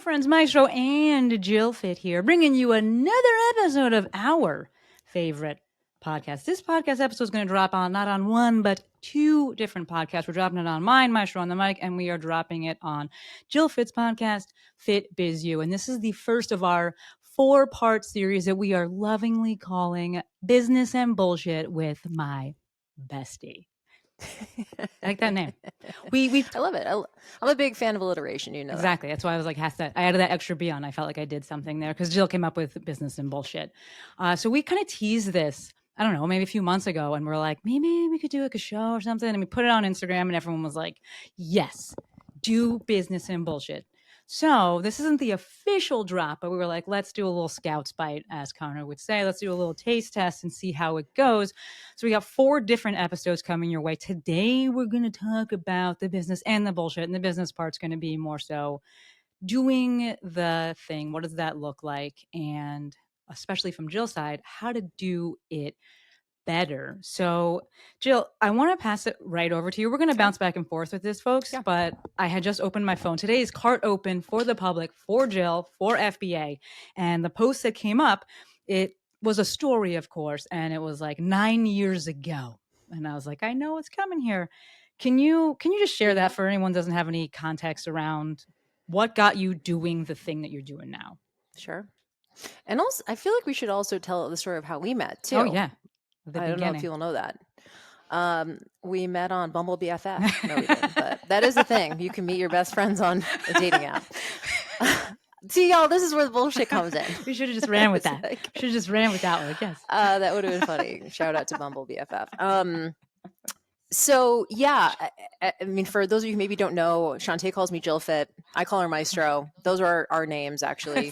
friends, Maestro and Jill Fit here, bringing you another episode of our favorite podcast. This podcast episode is going to drop on not on one, but two different podcasts. We're dropping it on mine, Maestro on the mic, and we are dropping it on Jill Fit's podcast, Fit Biz You. And this is the first of our 4-part series that we are lovingly calling Business and Bullshit with My Bestie. I like that name. I love it. I'm a big fan of alliteration. You know exactly. That's why I was like, I added that extra B on. I felt like I did something there because Jill came up with business and bullshit. So we kind of teased this, I don't know, maybe a few months ago, and we're like, maybe we could do like a show or something. And we put it on Instagram, and everyone was like, yes, do business and bullshit. So this isn't the official drop, but we were like, let's do a little Scouts bite, as Connor would say. Let's do a little taste test and see how it goes. So we got 4 different episodes coming your way. Today, we're going to talk about the business and the bullshit. And the business part's going to be more so doing the thing. What does that look like? And especially from Jill's side, how to do it better. So, Jill, I want to pass it right over to you. We're going to bounce back and forth with this, folks, but I had just opened my phone. Today is cart open for the public, for Jill, for FBA. And the post that came up, it was a story, of course, and it was like 9 years ago. And I was like, I know what's coming here. Can you just share that for anyone who doesn't have any context around what got you doing the thing that you're doing now? Sure. And also, I feel like we should also tell the story of how we met too. Oh, yeah. I don't know if you'll know that. We met on Bumble BFF. No, we didn't, but that is a thing. You can meet your best friends on a dating app. See, y'all, this is where the bullshit comes in. We should have just ran with that. Should have just ran with that one, I guess. That would have been funny. Shout out to Bumble BFF. So yeah, I mean, for those of you who maybe don't know, Shantae calls me Jill Fit. I call her Maestro. Those are our names, actually.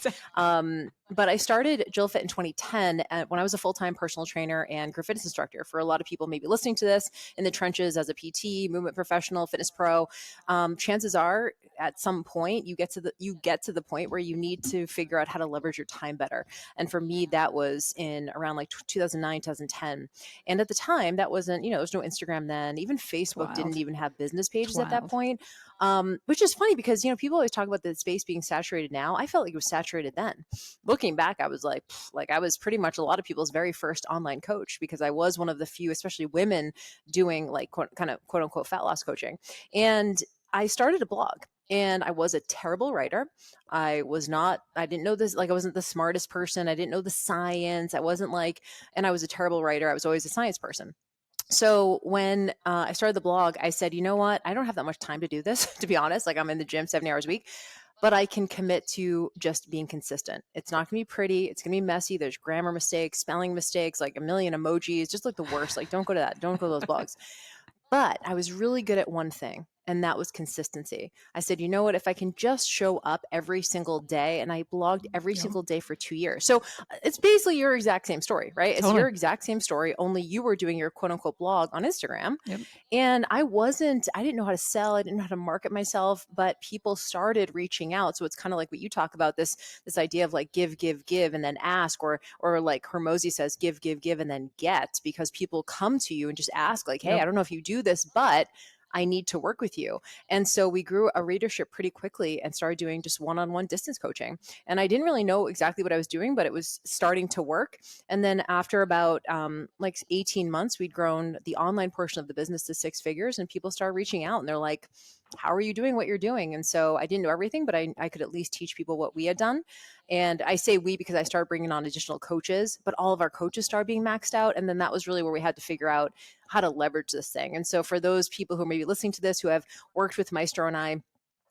But I started Jill Fit in 2010 when I was a full-time personal trainer and group fitness instructor. For a lot of people maybe listening to this in the trenches as a PT, movement professional, fitness pro, chances are at some point you get to the point where you need to figure out how to leverage your time better. And for me, that was in around like 2009, 2010. And at the time, that wasn't, there was no Instagram then. Even Facebook didn't even have business pages at that point. Which is funny because, people always talk about the space being saturated now. I felt like it was saturated then. Looking back, I was like I was pretty much a lot of people's very first online coach because I was one of the few, especially women, doing like kind of quote unquote fat loss coaching. And I started a blog. And I was a terrible writer. I didn't know this, like I wasn't the smartest person. I didn't know the science. I was a terrible writer. I was always a science person. So when I started the blog, I said, you know what? I don't have that much time to do this, to be honest. Like I'm in the gym 70 hours a week, but I can commit to just being consistent. It's not going to be pretty. It's going to be messy. There's grammar mistakes, spelling mistakes, like a million emojis, just like the worst. Like don't go to that. Don't go to those blogs. But I was really good at one thing, and that was consistency. I said, you know what, if I can just show up every single day, and I blogged every single day for 2 years. So it's basically your exact same story, right? Totally. It's your exact same story, only you were doing your quote unquote blog on Instagram. Yep. And I didn't know how to sell. I didn't know how to market myself, but people started reaching out. So it's kind of like what you talk about, this idea of like give, and then ask, or like Hormozy says, give, and then get, because people come to you and just ask like, hey, I don't know if you do this, but I need to work with you. And so we grew a readership pretty quickly and started doing just one-on-one distance coaching. And I didn't really know exactly what I was doing, but it was starting to work. And then after about 18 months, we'd grown the online portion of the business to 6 figures, and people started reaching out and they're like, how are you doing what you're doing? And so I didn't know everything, but I could at least teach people what we had done. And I say we because I started bringing on additional coaches, but all of our coaches started being maxed out. And then that was really where we had to figure out how to leverage this thing. And so for those people who may be listening to this, who have worked with Maestro and I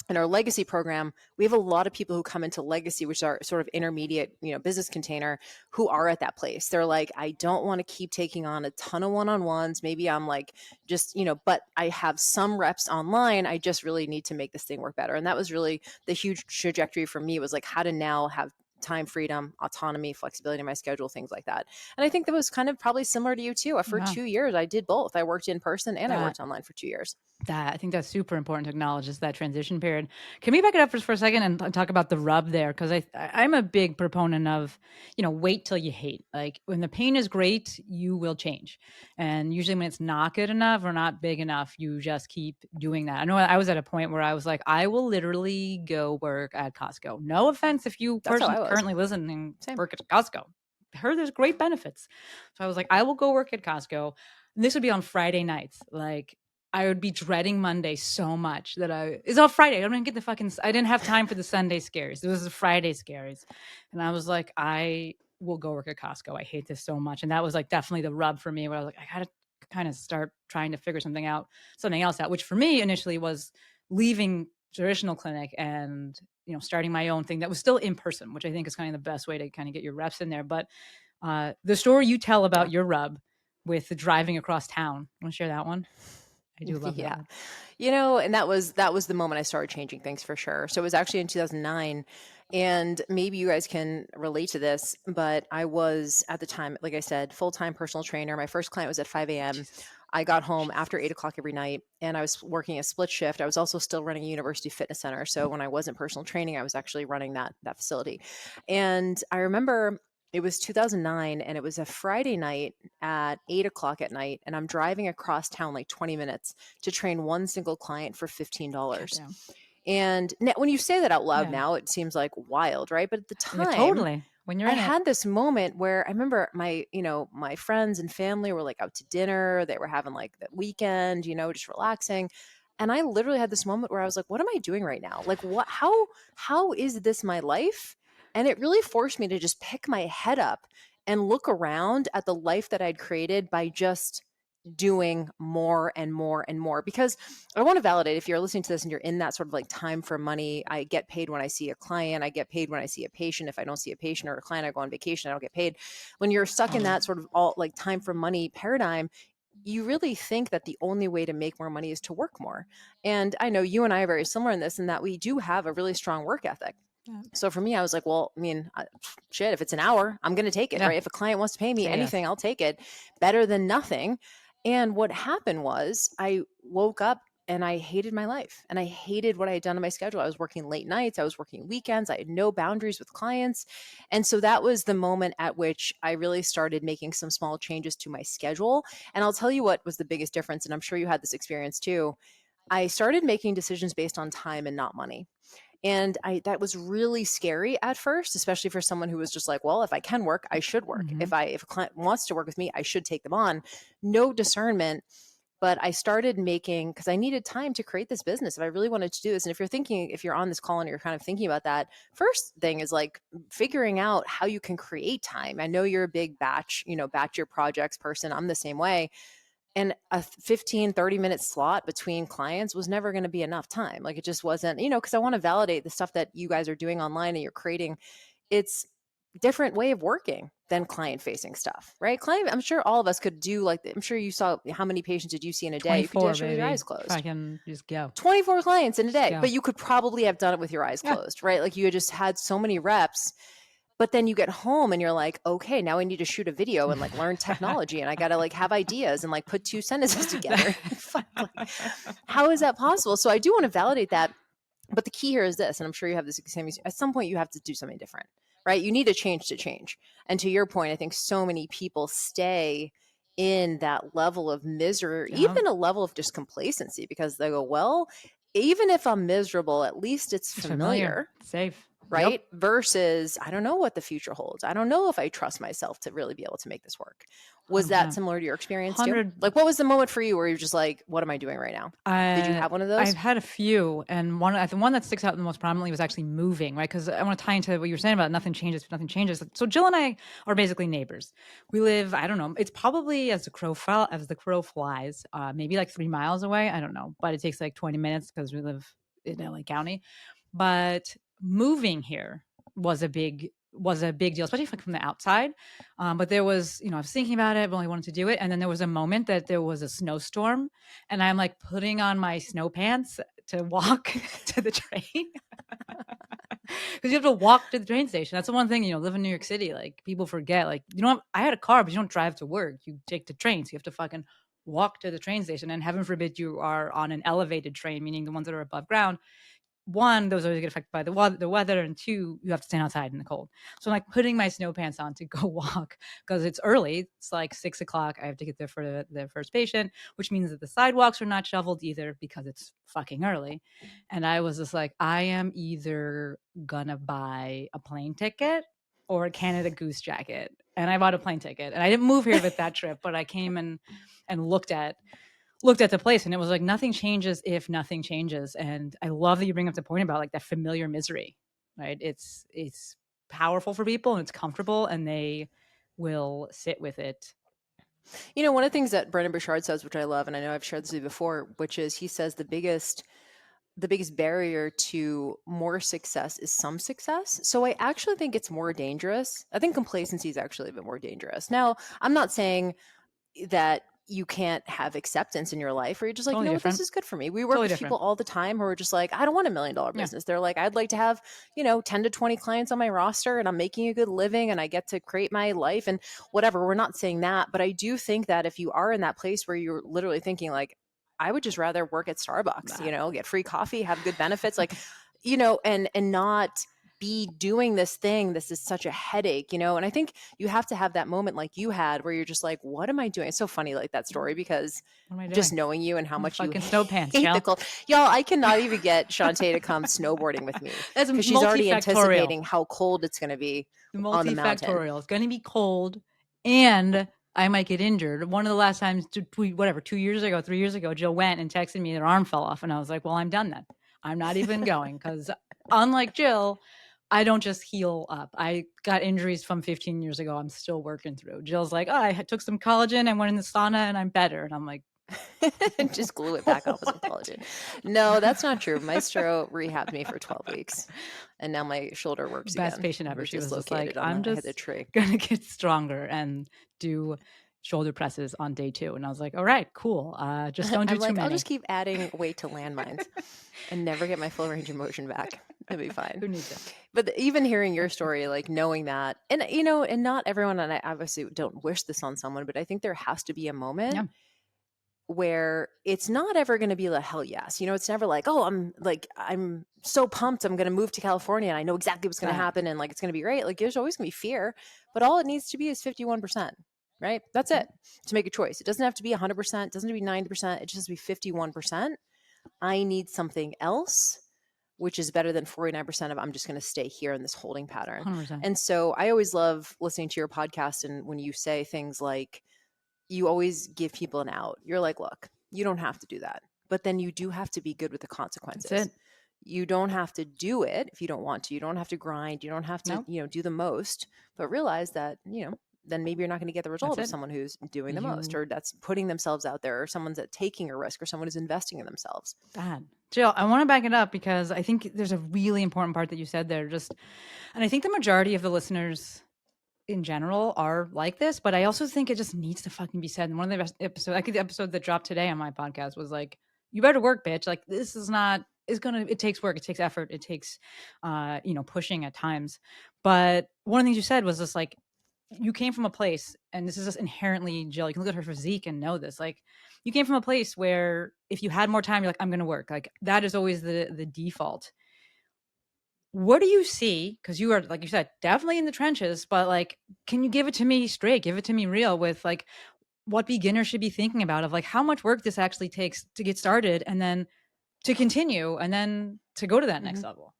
in our legacy program, we have a lot of people who come into legacy, which are sort of intermediate, business container, who are at that place. They're like, I don't want to keep taking on a ton of one-on-ones. Maybe I'm like, just, but I have some reps online. I just really need to make this thing work better. And that was really the huge trajectory for me, was like how to now have time freedom, autonomy, flexibility in my schedule, things like that. And I think that was kind of probably similar to you too. For 2 years, I did both. I worked in person and I worked online for 2 years. I think that's super important to acknowledge, is that transition period. Can we back it up for a second and talk about the rub there? Because I'm a big proponent of, wait till you hate. Like when the pain is great, you will change. And usually when it's not good enough or not big enough, you just keep doing that. I know I was at a point where I was like, I will literally go work at Costco. No offense if you That's how person I was. currently listening Same. work at Costco. I heard there's great benefits. So I was like, I will go work at Costco. And this would be on Friday nights. Like I would be dreading Monday so much that it's all Friday. I don't get I didn't have time for the Sunday scaries. It was the Friday scaries. And I was like, I will go work at Costco. I hate this so much. And that was like definitely the rub for me, where I was like, I got to kind of start trying to figure something else out, which for me initially was leaving traditional clinic and, starting my own thing that was still in person, which I think is kind of the best way to kind of get your reps in there. But the story you tell about your rub with the driving across town, want to share that one? I do love that Yeah. one. And that was the moment I started changing things for sure. So it was actually in 2009, and maybe you guys can relate to this, but I was at the time, like I said, full-time personal trainer. My first client was at 5 a.m. Jesus. I got home after 8 o'clock every night, and I was working a split shift. I was also still running a university fitness center. So when I wasn't personal training, I was actually running that facility. And I remember it was 2009, and it was a Friday night at 8 o'clock at night, and I'm driving across town like 20 minutes to train one single client for $15. Goddamn. And when you say that out loud Yeah. now, it seems like wild, right? But at the Yeah, time, totally. When you're I in it. had this moment where I remember my friends and family were like out to dinner. They were having like the weekend, just relaxing. And I literally had this moment where I was like, what am I doing right now? Like how is this my life? And it really forced me to just pick my head up and look around at the life that I'd created by just doing more and more and more. Because I want to validate, if you're listening to this and you're in that sort of like time for money, I get paid when I see a client, I get paid when I see a patient. If I don't see a patient or a client, I go on vacation, I don't get paid. When you're stuck in that sort of all like time for money paradigm, you really think that the only way to make more money is to work more. And I know you and I are very similar in this, in that we do have a really strong work ethic. Yeah. So for me, I was like, well, shit, if it's an hour, I'm going to take it, Yeah. right? If a client wants to pay me Say anything, yes. I'll take it. Better than nothing. And what happened was I woke up and I hated my life, and I hated what I had done on my schedule. I was working late nights. I was working weekends. I had no boundaries with clients. And so that was the moment at which I really started making some small changes to my schedule. And I'll tell you what was the biggest difference. And I'm sure you had this experience too. I started making decisions based on time and not money. And that was really scary at first, especially for someone who was just like, well, if I can work, I should work. Mm-hmm. If a client wants to work with me, I should take them on. No discernment. But I started making, because I needed time to create this business. If I really wanted to do this, and if you're on this call and you're kind of thinking about that, first thing is like figuring out how you can create time. I know you're a big batch your projects person. I'm the same way. And a 15-30 minute slot between clients was never going to be enough time. Like it just wasn't, because I want to validate the stuff that you guys are doing online and you're creating. It's different way of working than client facing stuff, right? I'm sure all of us could do, like, I'm sure you saw, how many patients did you see in a day? You could do 24, that shit with your baby. eyes If I closed. can just go. 24 clients in a Just day, go. but you could probably have done it with your eyes Yeah. closed, right? Like you had just had so many reps. But then you get home and you're like, okay, now I need to shoot a video and like learn technology, and I got to like have ideas and like put two sentences together. How is that possible? So I do want to validate that. But the key here is this, and I'm sure you have this same, at some point you have to do something different, right? You need to change. And to your point, I think so many people stay in that level of misery, or Yeah. even a level of just complacency, because they go, well, even if I'm miserable, at least it's familiar. Safe. Right? Yep. Versus, I don't know what the future holds. I don't know if I trust myself to really be able to make this work. Was that 100%. similar to your experience too? 100. Like, what was the moment for you where you're just like, what am I doing right now? Did you have one of those? I've had a few, and the one that sticks out the most prominently was actually moving, right? Because I want to tie into what you were saying about nothing changes, nothing changes. So Jill and I are basically neighbors. We live, I don't know, it's probably as the crow flies, maybe like 3 miles away. I don't know, but it takes like 20 minutes because we live in LA County. But moving here was a big deal, especially from the outside. But there was, I was thinking about it, I only wanted to do it. And then there was a moment that there was a snowstorm, and I'm like putting on my snow pants to walk to the train. Because you have to walk to the train station. That's the one thing, live in New York City, like people forget, like, I had a car, but you don't drive to work. You take the train. So you have to fucking walk to the train station, and heaven forbid you are on an elevated train, meaning the ones that are above ground, one, those always get affected by the weather, and two, you have to stand outside in the cold. So I'm like putting my snow pants on to go walk because it's early. It's like 6 o'clock. I have to get there for the first patient, which means that the sidewalks are not shoveled either because it's fucking early. And I was just like, I am either gonna buy a plane ticket or a Canada Goose jacket. And I bought a plane ticket. And I didn't move here with that trip, but I came and looked at the place, and it was like nothing changes if nothing changes. And I love that you bring up the point about like that familiar misery, right? It's powerful for people, and it's comfortable, and they will sit with it. You know, one of the things that Brendan Burchard says, which I love, and I know I've shared this with you before, which is he says the biggest barrier to more success is some success. So I actually think it's more dangerous. I think complacency is actually a bit more dangerous. Now, I'm not saying that you can't have acceptance in your life where you're just like, Totally you know what, this different. is good for me. We work Totally with people different. all the time who are just like, I don't want $1 million business. They're like, I'd like to have, 10 to 20 clients on my roster, and I'm making a good living, and I get to create my life and whatever. We're not saying that, but I do think that if you are in that place where you're literally thinking like, I would just rather work at Starbucks, get free coffee, have good benefits, like, and not be doing this thing. This is such a headache, and I think you have to have that moment like you had where you're just like, what am I doing? It's so funny, like that story, because What am I doing? just knowing you and how much you fucking snow pants, hate the Jill. cold. Y'all, I cannot even get Shantae to come snowboarding with me That's because she's already multifactorial. anticipating how cold it's going to be on the mountain. Multifactorial. It's going to be cold, and I might get injured. One of the last times, 2 years ago, 3 years ago, Jill went and texted me, their arm fell off. And I was like, well, I'm done then. I'm not even going, because unlike Jill, I don't just heal up. I got injuries from 15 years ago. I'm still working through. Jill's like, oh, I took some collagen. I went in the sauna and I'm better. And I'm like, just glue it back on with some collagen. No, that's not true. Maestro rehabbed me for 12 weeks, and now my shoulder works best again. patient ever. She was just like, on I'm the head of just the tree. gonna get stronger and do shoulder presses on day 2. And I was like, all right, cool. Just don't do too many. I'll just keep adding weight to landmines and never get my full range of motion back. It'll be fine. Who needs it? But even hearing your story, like knowing that, and and not everyone, and I obviously don't wish this on someone, but I think there has to be a moment where it's not ever going to be like, hell yes. It's never like, oh, I'm so pumped, I'm going to move to California and I know exactly what's going to happen, and like, it's going to be great. Like, there's always going to be fear, but all it needs to be is 51%, right? That's it, to make a choice. It doesn't have to be 100%, it doesn't have to be 90%, it just has to be 51%. I need something else, which is better than 49% of I'm just going to stay here in this holding pattern. 100%. And so I always love listening to your podcast, and when you say things like, you always give people an out. You're like, look, you don't have to do that, but then you do have to be good with the consequences. That's it. You don't have to do it if you don't want to. You don't have to grind. You don't have to, do the most, but realize that, then maybe you're not going to get the result of someone who's doing the most, or that's putting themselves out there, or someone's that taking a risk, or someone who's investing in themselves. Bad. Jill, I want to back it up because I think there's a really important part that you said there. And I think the majority of the listeners in general are like this, but I also think it just needs to fucking be said. And one of the episodes, I think the episode that dropped today on my podcast was like, you better work, bitch. Like, this is not, it takes work. It takes effort. It takes, pushing at times. But one of the things you said was just like, you came from a place, and this is just inherently Jill, you can look at her physique and know this, like, you came from a place where if you had more time, you're like, I'm going to work. Like, that is always the default. What do you see? Because you are, like you said, definitely in the trenches, but like, can you give it to me straight? Give it to me real with like what beginners should be thinking about of like how much work this actually takes to get started, and then to continue, and then to go to that next level.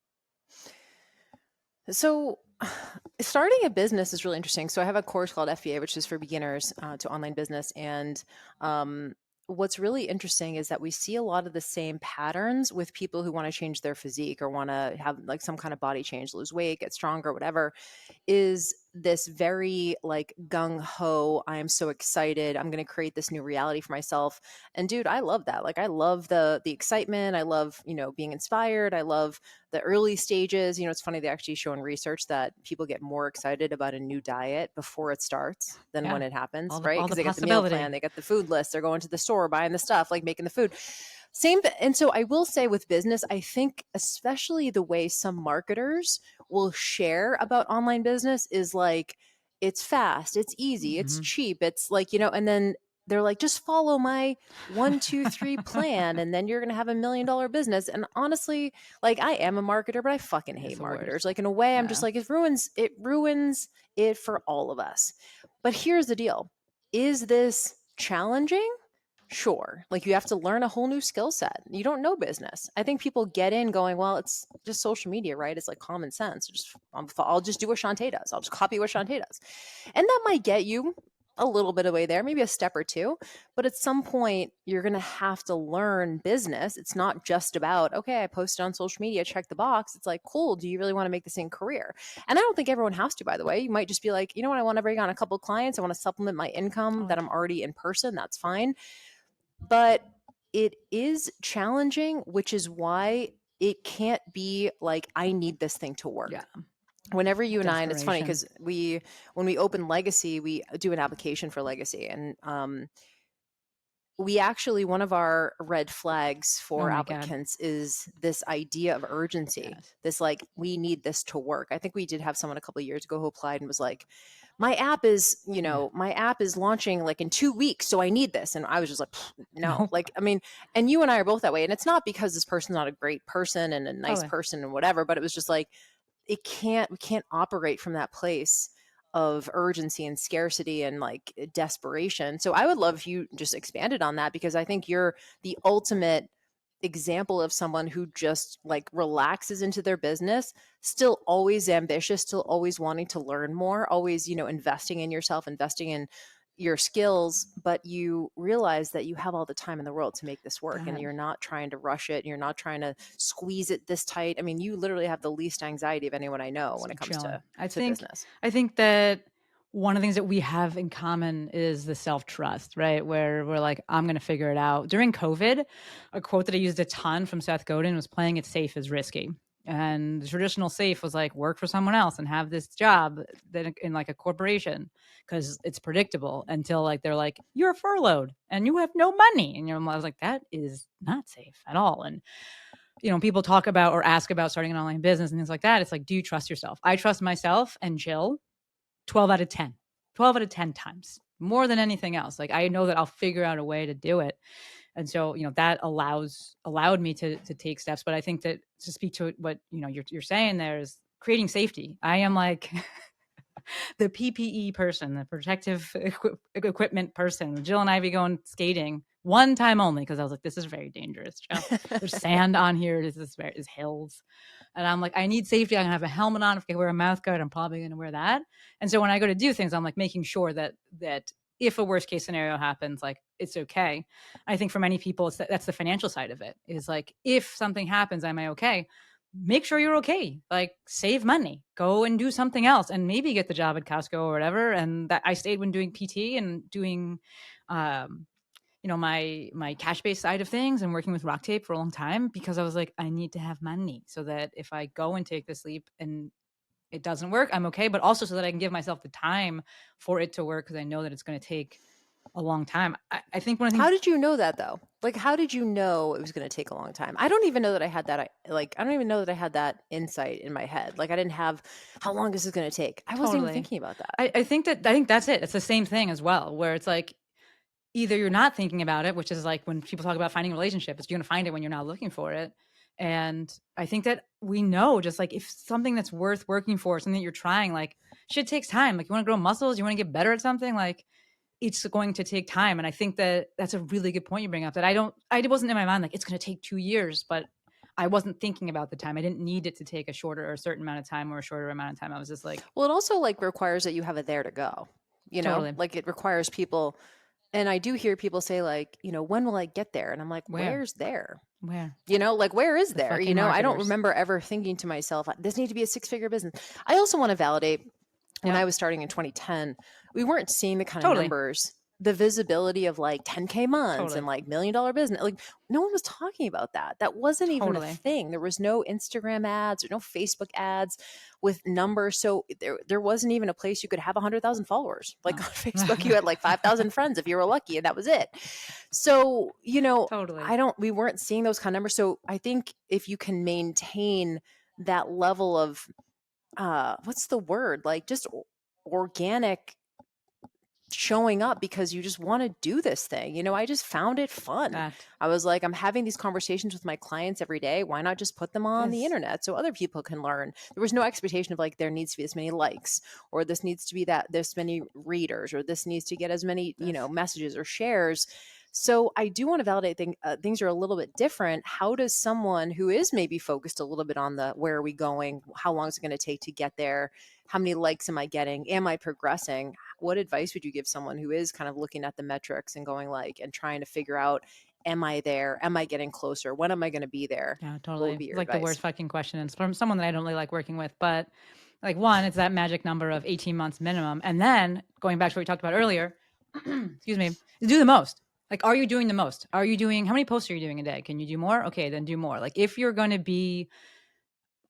So starting a business is really interesting. So I have a course called FBA, which is for beginners to online business. And what's really interesting is that we see a lot of the same patterns with people who want to change their physique or want to have like some kind of body change, lose weight, get stronger, whatever, is this very like gung ho. I am so excited. I'm going to create this new reality for myself. And dude, I love that. Like, I love the excitement. I love, being inspired. I love the early stages. It's funny, they actually show in research that people get more excited about a new diet before it starts than when it happens, right? Because they get the meal plan, they get the food list, they're going to the store, buying the stuff, like making the food. And so I will say with business, I think especially the way some marketers will share about online business is like, it's fast, it's easy, it's cheap, it's like, and then they're like, just follow my 1, 2, 3 plan and then you're going to have $1 million business. And honestly, like, I am a marketer, but I fucking hate It's the marketers. worst. Like, in a way, I'm just Yeah. like, it ruins it for all of us. But here's the deal. Is this challenging? Sure. Like, you have to learn a whole new skill set. You don't know business. I think people get in going, well, it's just social media, right? It's like common sense. I'll just do what Shantae does. I'll just copy what Shantae does. And that might get you a little bit of way there, maybe a step or two. But at some point, you're going to have to learn business. It's not just about, okay, I posted on social media, check the box. It's like, cool. Do you really want to make this a career? And I don't think everyone has to, by the way. You might just be like, you know what? I want to bring on a couple of clients. I want to supplement my income that Totally. I'm already in person. That's fine. But it is challenging, which is why it can't be like, I need this thing to work. Yeah. Whenever you and I, and it's funny Desperation. because when we open Legacy, we do an application for Legacy, and we actually, one of our red flags Oh for my God. applicants is this idea of urgency. Yes. This, like, we need this to work. I think we did have someone a couple of years ago who applied and was like, my app is launching like in 2 weeks, so I need this. And I was just like, no. Nope. Like, I mean, and you and I are both that way. And it's not because this person's not a great person and a nice Totally. person and whatever, but it was just like, we can't operate from that place of urgency and scarcity and like desperation. So I would love if you just expanded on that, because I think you're the ultimate example of someone who just like relaxes into their business, still always ambitious, still always wanting to learn more, always, investing in yourself, investing in your skills, but you realize that you have all the time in the world to make this work, and That you're not trying to rush it. You're not trying to squeeze it this tight. I mean, you literally have the least anxiety of anyone I know when it Just comes chilling. to business. I think that one of the things that we have in common is the self-trust, right? Where we're like, I'm gonna figure it out. During COVID, a quote that I used a ton from Seth Godin was, playing it safe is risky. And the traditional safe was like, work for someone else and have this job that in like a corporation because it's predictable, until like they're like, you're furloughed and you have no money. And I was like, that is not safe at all. And people talk about or ask about starting an online business and things like that. It's like, do you trust yourself? I trust myself and Jill 12 out of 10, 12 out of 10 times, more than anything else. Like, I know that I'll figure out a way to do it. And so, that allowed me to take steps. But I think that, to speak to what, you're saying there, is creating safety. I am like the PPE person, the protective equipment person. Jill and I be going skating one time only because I was like, this is very dangerous, Jill. There's sand on here. This is hills. And I'm like, I need safety. I'm gonna have a helmet on. If I wear a mouth guard, I'm probably gonna wear that. And so when I go to do things, I'm like making sure that if a worst case scenario happens, like, it's okay. I think for many people, that's the financial side of it. Is like, if something happens, am I okay? Make sure you're okay. Like, save money, go and do something else, and maybe get the job at Costco or whatever. And that I stayed when doing PT and doing, um, my cash based side of things and working with Rock Tape for a long time, because I was like, I need to have money so that if I go and take this leap and it doesn't work, I'm okay. But also so that I can give myself the time for it to work, because I know that it's going to take a long time. I think one of the How things, did you know that though? Like, how did you know it was going to take a long time? I don't even know that I had that. I don't even know that I had that insight in my head. Like, I didn't have, how long is this going to take? I wasn't even totally, thinking about that. I think that's it. It's the same thing as well, where it's like, either you're not thinking about it, which is like when people talk about finding a relationship, you're going to find it when you're not looking for it. And I think that we know, just like, if something that's worth working for, something that you're trying, like, shit takes time. Like, you want to grow muscles, you want to get better at something, like, it's going to take time. And I think that that's a really good point you bring up, that I wasn't in my mind like, it's going to take 2 years, but I wasn't thinking about the time. I didn't need it to take a shorter or a certain amount of time or a shorter amount of time. I was just like, Well, it also like requires that you have it there to go, totally. like it requires people. And I do hear people say like, when will I get there? And I'm like, Where? where's there? Where? Like, where is The there? fucking I don't marketers. remember ever thinking to myself, this needs to be a 6-figure business. I also want to validate, when Yep. I was starting in 2010, we weren't seeing the kind of Totally. numbers, the visibility of like 10K months and Totally. like $1 million business. Like, no one was talking about that. That wasn't even a Totally. thing. There was no Instagram ads or no Facebook ads with numbers. So there wasn't even a place you could have 100,000 followers. Like, No. on Facebook, you had like 5,000 friends if you were lucky, and that was it. So, Totally. we weren't seeing those kind of numbers. So I think if you can maintain that level of, what's the word? Like, just organic showing up because you just want to do this thing. I just found it fun. That I was like, I'm having these conversations with my clients every day. Why not just put them on the this internet so other people can learn? There was no expectation of like, there needs to be this many likes, or this needs to be this many readers, or this needs to get as many, this messages or shares. So I do want to validate things are a little bit different. How does someone who is maybe focused a little bit on the where are we going? How long is it going to take to get there? How many likes am I getting? Am I progressing? What advice would you give someone who is kind of looking at the metrics and going like, and trying to figure out, am I there? Am I getting closer? When am I going to be there? Yeah, What would totally. be It's your like the advice? worst fucking question. It's from someone that I don't really like working with, but like one, it's that magic number of 18 months minimum. And then going back to what we talked about earlier, excuse me, is do the most. Like, are you doing the most? Are you doing, how many posts are you doing a day? Can you do more? Okay, then do more. Like, if you're going to be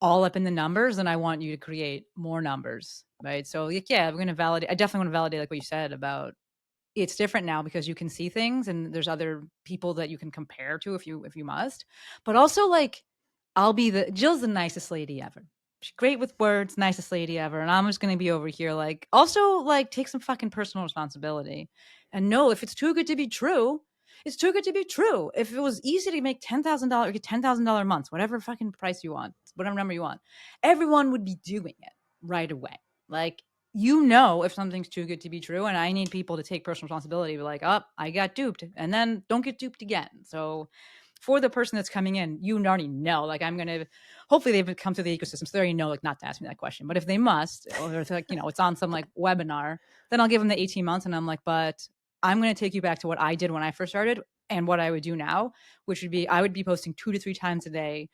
all up in the numbers, then I want you to create more numbers, right? So, like, yeah, I'm going to validate. I definitely want to validate, like what you said about it's different now because you can see things and there's other people that you can compare to if you must. But also, like, Jill's the nicest lady ever. She's great with words, nicest lady ever. And I'm just gonna be over here like also like take some fucking personal responsibility. And no, if it's too good to be true, it's too good to be true. If it was easy to make $10,000, get $10,000 months, whatever fucking price you want, whatever number you want, everyone would be doing it right away. Like, if something's too good to be true, and I need people to take personal responsibility, be like, oh, I got duped, and then don't get duped again. So for the person that's coming in, you already know, like, hopefully they've come through the ecosystem, so they already know, like, not to ask me that question. But if they must, or if like, it's on some like webinar, then I'll give them the 18 months and I'm like, but I'm going to take you back to what I did when I first started and what I would do now, which would be, I would be posting 2 to 3 times a day.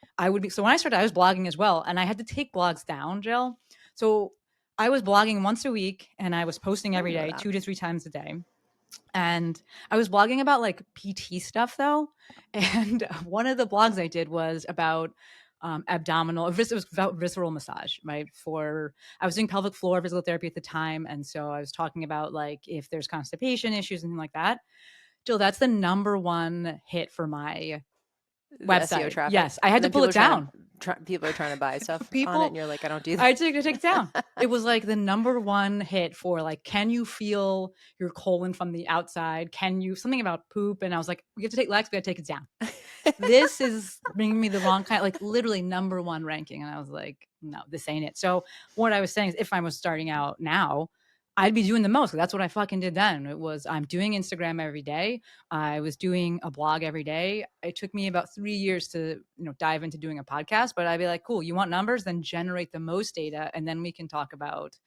So when I started, I was blogging as well. And I had to take blogs down, Jill. So I was blogging once a week and I was posting every day, 2 to 3 times a day. And I was blogging about like PT stuff though. And one of the blogs I did was about abdominal, it was about visceral massage, right? I was doing pelvic floor physical therapy at the time. And so I was talking about like if there's constipation issues and things like that. Jill, that's the number one hit for my The SEO website. traffic. Yes, I had And to then pull it down. People are trying to buy stuff on it, People, and you're like, I don't do that. I took it down. It was like the number one hit for like, can you feel your colon from the outside? Can you something about poop? And I was like, we have to take Lex, we got to take it down. This is bringing me the wrong kind, like literally number one ranking. And I was like, no, this ain't it. So what I was saying is, if I was starting out now, I'd be doing the most. That's what I fucking did then. I'm doing Instagram every day. I was doing a blog every day. It took me about 3 years to, dive into doing a podcast, but I'd be like, cool, you want numbers? Then generate the most data. And then we can talk about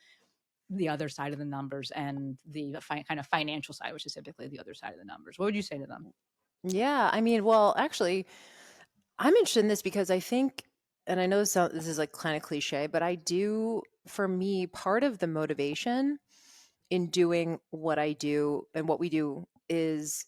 the other side of the numbers and the kind of financial side, which is typically the other side of the numbers. What would you say to them? Yeah, I mean, well, actually, I'm interested in this because I think, and I know this is like kind of cliche, but for me, part of the motivation in doing what I do and what we do is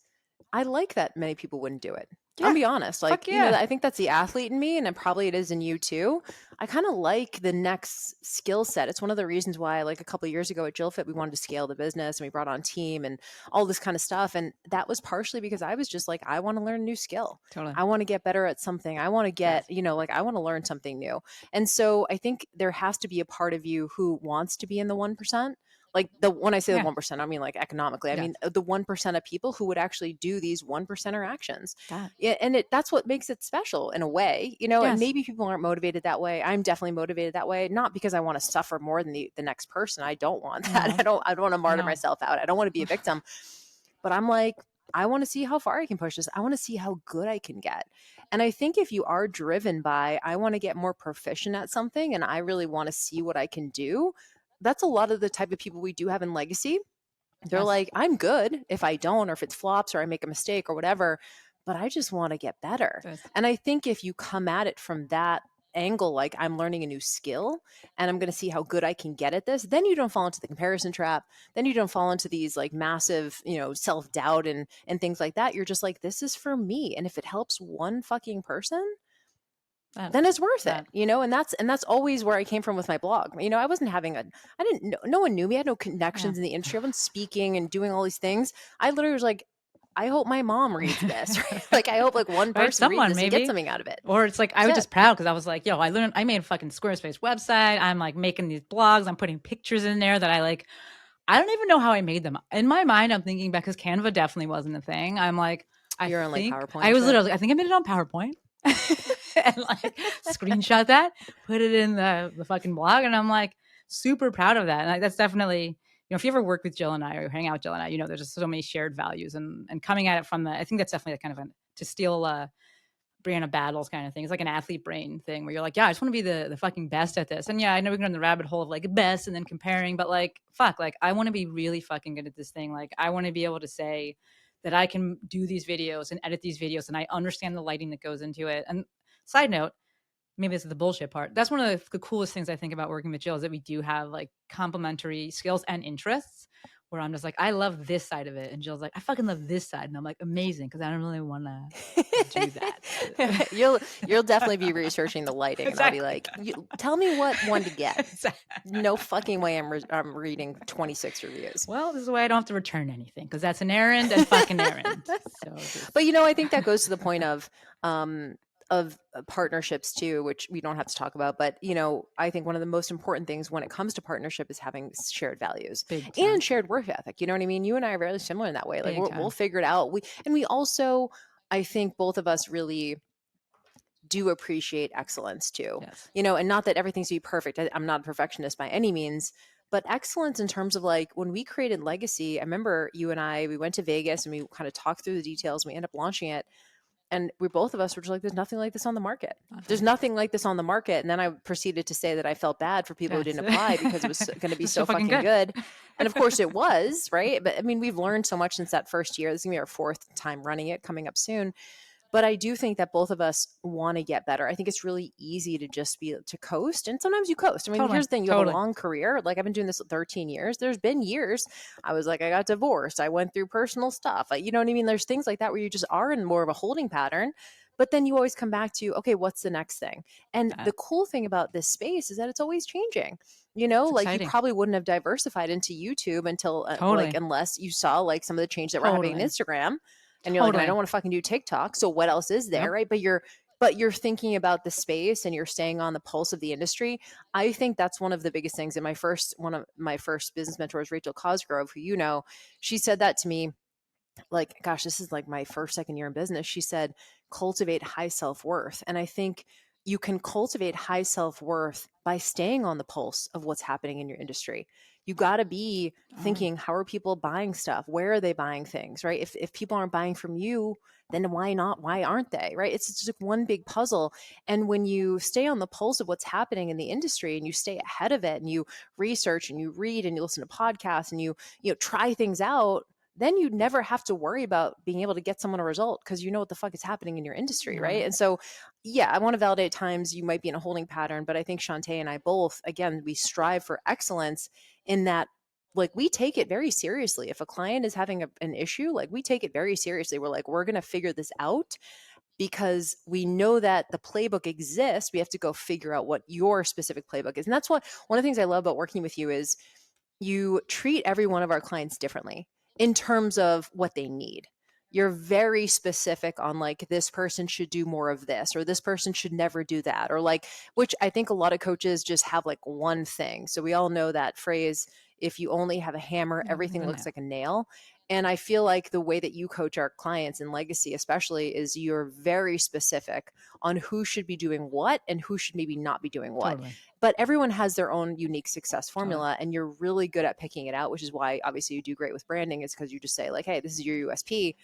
I like that many people wouldn't do it. Yeah. I'll be honest. Like, Fuck yeah. I think that's the athlete in me, and probably it is in you too. I kind of like the next skill set. It's one of the reasons why, like a couple of years ago at JillFit, we wanted to scale the business and we brought on team and all this kind of stuff. And that was partially because I was just like, I want to learn a new skill. Totally. I want to get better at something. I want to get, like I want to learn something new. And so I think there has to be a part of you who wants to be in the 1%. Like when I say the 1%, I mean like economically. I mean the 1% of people who would actually do these 1%er actions. Yeah, and that's what makes it special in a way, And maybe people aren't motivated that way. I'm definitely motivated that way, not because I want to suffer more than the next person. I don't want that. I don't want to martyr myself out. I don't want to be a victim. But I'm like, I want to see how far I can push this. I want to see how good I can get. And I think if you are driven by, I want to get more proficient at something and I really want to see what I can do, that's a lot of the type of people we do have in legacy. They're like, I'm good if I don't, or if it flops or I make a mistake or whatever, but I just want to get better. And I think if you come at it from that angle, like I'm learning a new skill and I'm going to see how good I can get at this, then you don't fall into the comparison trap. Then you don't fall into these like massive, self-doubt and things like that. You're just like, this is for me. And if it helps one fucking person, then it's worth it, and that's always where I came from with my blog. I wasn't no one knew me. I had no connections in the industry. I wasn't speaking and doing all these things. I literally was like, I hope my mom reads this. Right? Like, I hope like one person reads this and gets something out of it. Or it's like, I was just proud because I was like, I made a fucking Squarespace website. I'm like making these blogs. I'm putting pictures in there that I don't even know how I made them. In my mind, I'm thinking back because Canva definitely wasn't a thing. I'm like, You're on like think PowerPoint I and was shit. literally, I think I made it on PowerPoint and like screenshot that, put it in the fucking blog, and I'm like super proud of that. And that's definitely, if you ever work with Jill and I or hang out with Jill and I, there's just so many shared values and coming at it from I think that's definitely kind of to steal Brianna Battles kind of thing. It's like an athlete brain thing where you're like, yeah, I just want to be the fucking best at this. And yeah, I know we can go in the rabbit hole of like best and then comparing, but like, fuck, like I want to be really fucking good at this thing. Like I want to be able to say that I can do these videos and edit these videos and I understand the lighting that goes into it. And side note, maybe this is the bullshit part. That's one of the coolest things I think about working with Jill is that we do have like complementary skills and interests where I'm just like, I love this side of it. And Jill's like, I fucking love this side. And I'm like, amazing. Cause I don't really want to do that. You'll definitely be researching the lighting, Exactly. and I'll be like, tell me what one to get. Exactly. No fucking way I'm reading 26 reviews. Well, this is why I don't have to return anything because that's an errand and fucking errand. So But I think that goes to the point of partnerships too, which we don't have to talk about. But I think one of the most important things when it comes to partnership is having shared values and shared work ethic. You know what I mean? You and I are very similar in that way. Like we'll figure it out. We also, I think both of us really do appreciate excellence too. Yes. And not that everything's to be perfect. I'm not a perfectionist by any means, but excellence in terms of like when we created Legacy, I remember you and I, we went to Vegas and we kind of talked through the details and we ended up launching it. And both of us were just like, there's nothing like this on the market. There's nothing like this on the market. And then I proceeded to say that I felt bad for people who didn't apply because it was going to be so fucking good. And of course it was, right? But I mean, we've learned so much since that first year. This is going to be our 4th time running it, coming up soon. But I do think that both of us want to get better. I think it's really easy to just to coast. And sometimes you coast. I mean, here's the thing. You have a long career. Like I've been doing this 13 years. There's been years I was like, I got divorced. I went through personal stuff. You know what I mean? There's things like that where you just are in more of a holding pattern. But then you always come back to, okay, what's the next thing? And the cool thing about this space is that it's always changing. Like you probably wouldn't have diversified into YouTube until like unless you saw like some of the change that we're having in Instagram. And you're like, I don't want to fucking do TikTok. So what else is there? Right. But you're thinking about the space and you're staying on the pulse of the industry. I think that's one of the biggest things. And one of my first business mentors, Rachel Cosgrove, who she said that to me, like, gosh, this is like my first, second year in business. She said, cultivate high self-worth. And I think you can cultivate high self-worth by staying on the pulse of what's happening in your industry. You got to be thinking, how are people buying stuff? Where are they buying things, right? If people aren't buying from you, then why not? Why aren't they, right? It's just like one big puzzle. And when you stay on the pulse of what's happening in the industry and you stay ahead of it and you research and you read and you listen to podcasts and you try things out, then you never have to worry about being able to get someone a result because you know what the fuck is happening in your industry, right? And so, yeah, I want to validate times you might be in a holding pattern, but I think Shantae and I both, again, we strive for excellence in that, like, we take it very seriously. If a client is having an issue, like, we take it very seriously. We're like, we're going to figure this out because we know that the playbook exists. We have to go figure out what your specific playbook is. And that's one of the things I love about working with you is you treat every one of our clients differently in terms of what they need. You're very specific on like, this person should do more of this, or this person should never do that, or like, which I think a lot of coaches just have like one thing. So we all know that phrase, if you only have a hammer, everything looks like a nail. And I feel like the way that you coach our clients in Legacy, especially, is you're very specific on who should be doing what and who should maybe not be doing what. But everyone has their own unique success formula, and you're really good at picking it out, which is why obviously you do great with branding. Is because you just say like, hey, this is your USP.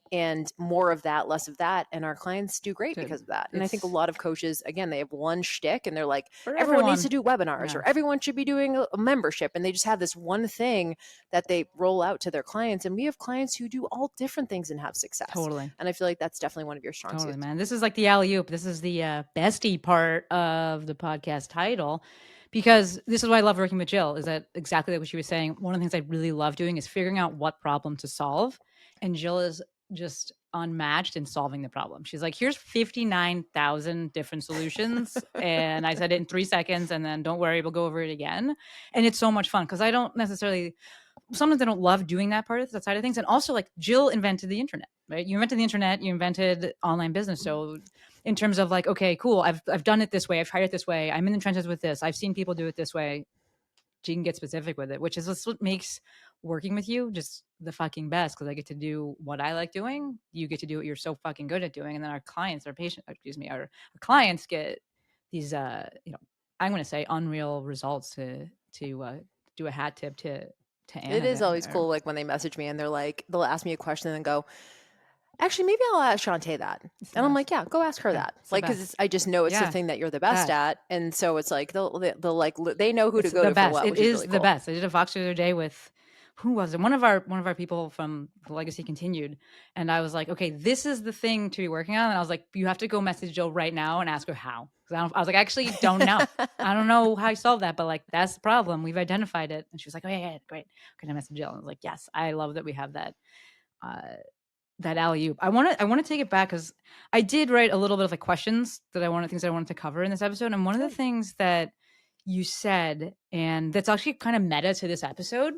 And more of that, less of that. And our clients do great because of that. And I think a lot of coaches, again, they have one shtick and they're like, everyone needs to do webinars or everyone should be doing a membership. And they just have this one thing that they roll out to their clients. And we have clients who do all different things and have success. And I feel like that's definitely one of your strong suits. Man. This is like the alley-oop. This is the bestie part of the podcast title. Because this is why I love working with Jill, is that exactly like what she was saying. One of the things I really love doing is figuring out what problem to solve. And Jill is just unmatched in solving the problem. She's like, here's 59,000 different solutions. And I said it in 3 seconds. And then don't worry, we'll go over it again. And it's so much fun because I don't necessarily, sometimes I don't love doing that part of that side of things. And also like Jill invented the internet, right? You invented the internet, you invented online business. So in terms of like, okay, cool. I've done it this way. I've tried it this way. I'm in the trenches with this. I've seen people do it this way. she can get specific with it, which is what makes working with you just the fucking best, because I get to do what I like doing. You get to do what you're so fucking good at doing. And then our clients, our clients get these, I'm going to say unreal results to do a hat tip to It Anna is always there. cool, like when they message me and they're like, they'll ask me a question and then go, actually, maybe I'll ask Shantae that. And I'm like, yeah, go ask her that. It's the Like, because best. I just know it's the Yeah, thing that you're the best that. at. And so it's like, they'll like, they know who to It's go the to for best. what, It which is is really the cool. best. I did a Vox the other day with, who was it? One of our people from the Legacy Continued, and I was like, okay, this is the thing to be working on. And I was like, you have to go message Jill right now and ask her how. Because I was like, I actually don't know. I don't know how you solve that, but like that's the problem. We've identified it. And she was like, oh yeah, great. Can I message Jill? And I was like, yes, I love that we have that alley oop. I want to take it back, because I did write a little bit of like questions that things I wanted to cover in this episode. And one of the things that you said, and that's actually kind of meta to this episode.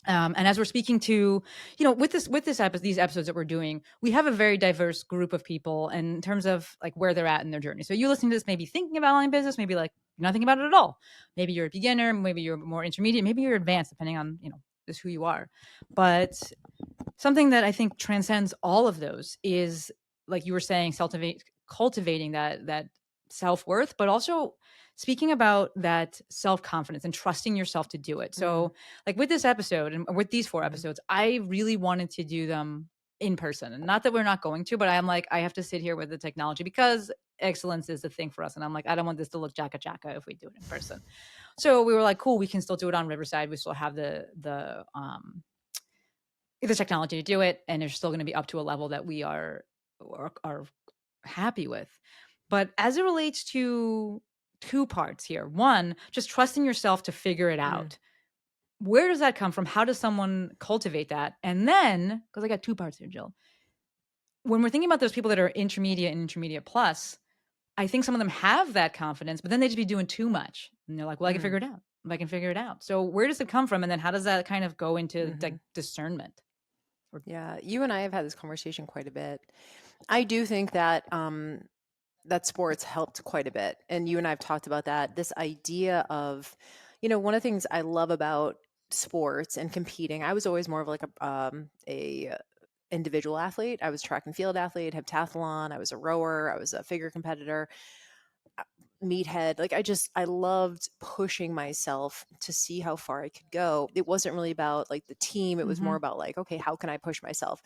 And as we're speaking to, with this episode, these episodes that we're doing, we have a very diverse group of people, and in terms of like where they're at in their journey. So you listening to this, maybe thinking about online business, maybe like you're not thinking about it at all. Maybe you're a beginner, maybe you're more intermediate, maybe you're advanced, depending on just who you are. But something that I think transcends all of those is, like you were saying, cultivating that self-worth, but also speaking about that self-confidence and trusting yourself to do it. So like with this episode and with these 4 episodes, I really wanted to do them in person. And not that we're not going to, but I'm like, I have to sit here with the technology because excellence is the thing for us. And I'm like, I don't want this to look jacka jacka if we do it in person. So we were like, cool, we can still do it on Riverside. We still have the technology to do it, and it's still going to be up to a level that we are happy with. But as it relates to 2 parts here, one, just trusting yourself to figure it out. Where does that come from? How does someone cultivate that? And then, because I got 2 parts here, Jill, when we're thinking about those people that are intermediate and intermediate plus, I think some of them have that confidence, but then they just be doing too much. And they're like, well, I can figure it out. I can figure it out. So where does it come from? And then how does that kind of go into like discernment? Yeah, you and I have had this conversation quite a bit. I do think that that sports helped quite a bit, and you and I have talked about that. This idea of, one of the things I love about sports and competing. I was always more of like a individual athlete. I was track and field athlete, heptathlon. I was a rower. I was a figure competitor. Meathead. Like I loved pushing myself to see how far I could go. It wasn't really about like the team. It was more about like, okay, how can I push myself?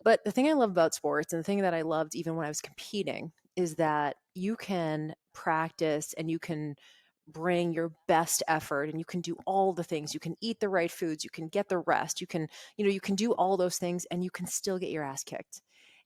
But the thing I love about sports, and the thing that I loved even when I was competing, is that you can practice and you can bring your best effort and you can do all the things. You can eat the right foods, you can get the rest, you can do all those things and you can still get your ass kicked.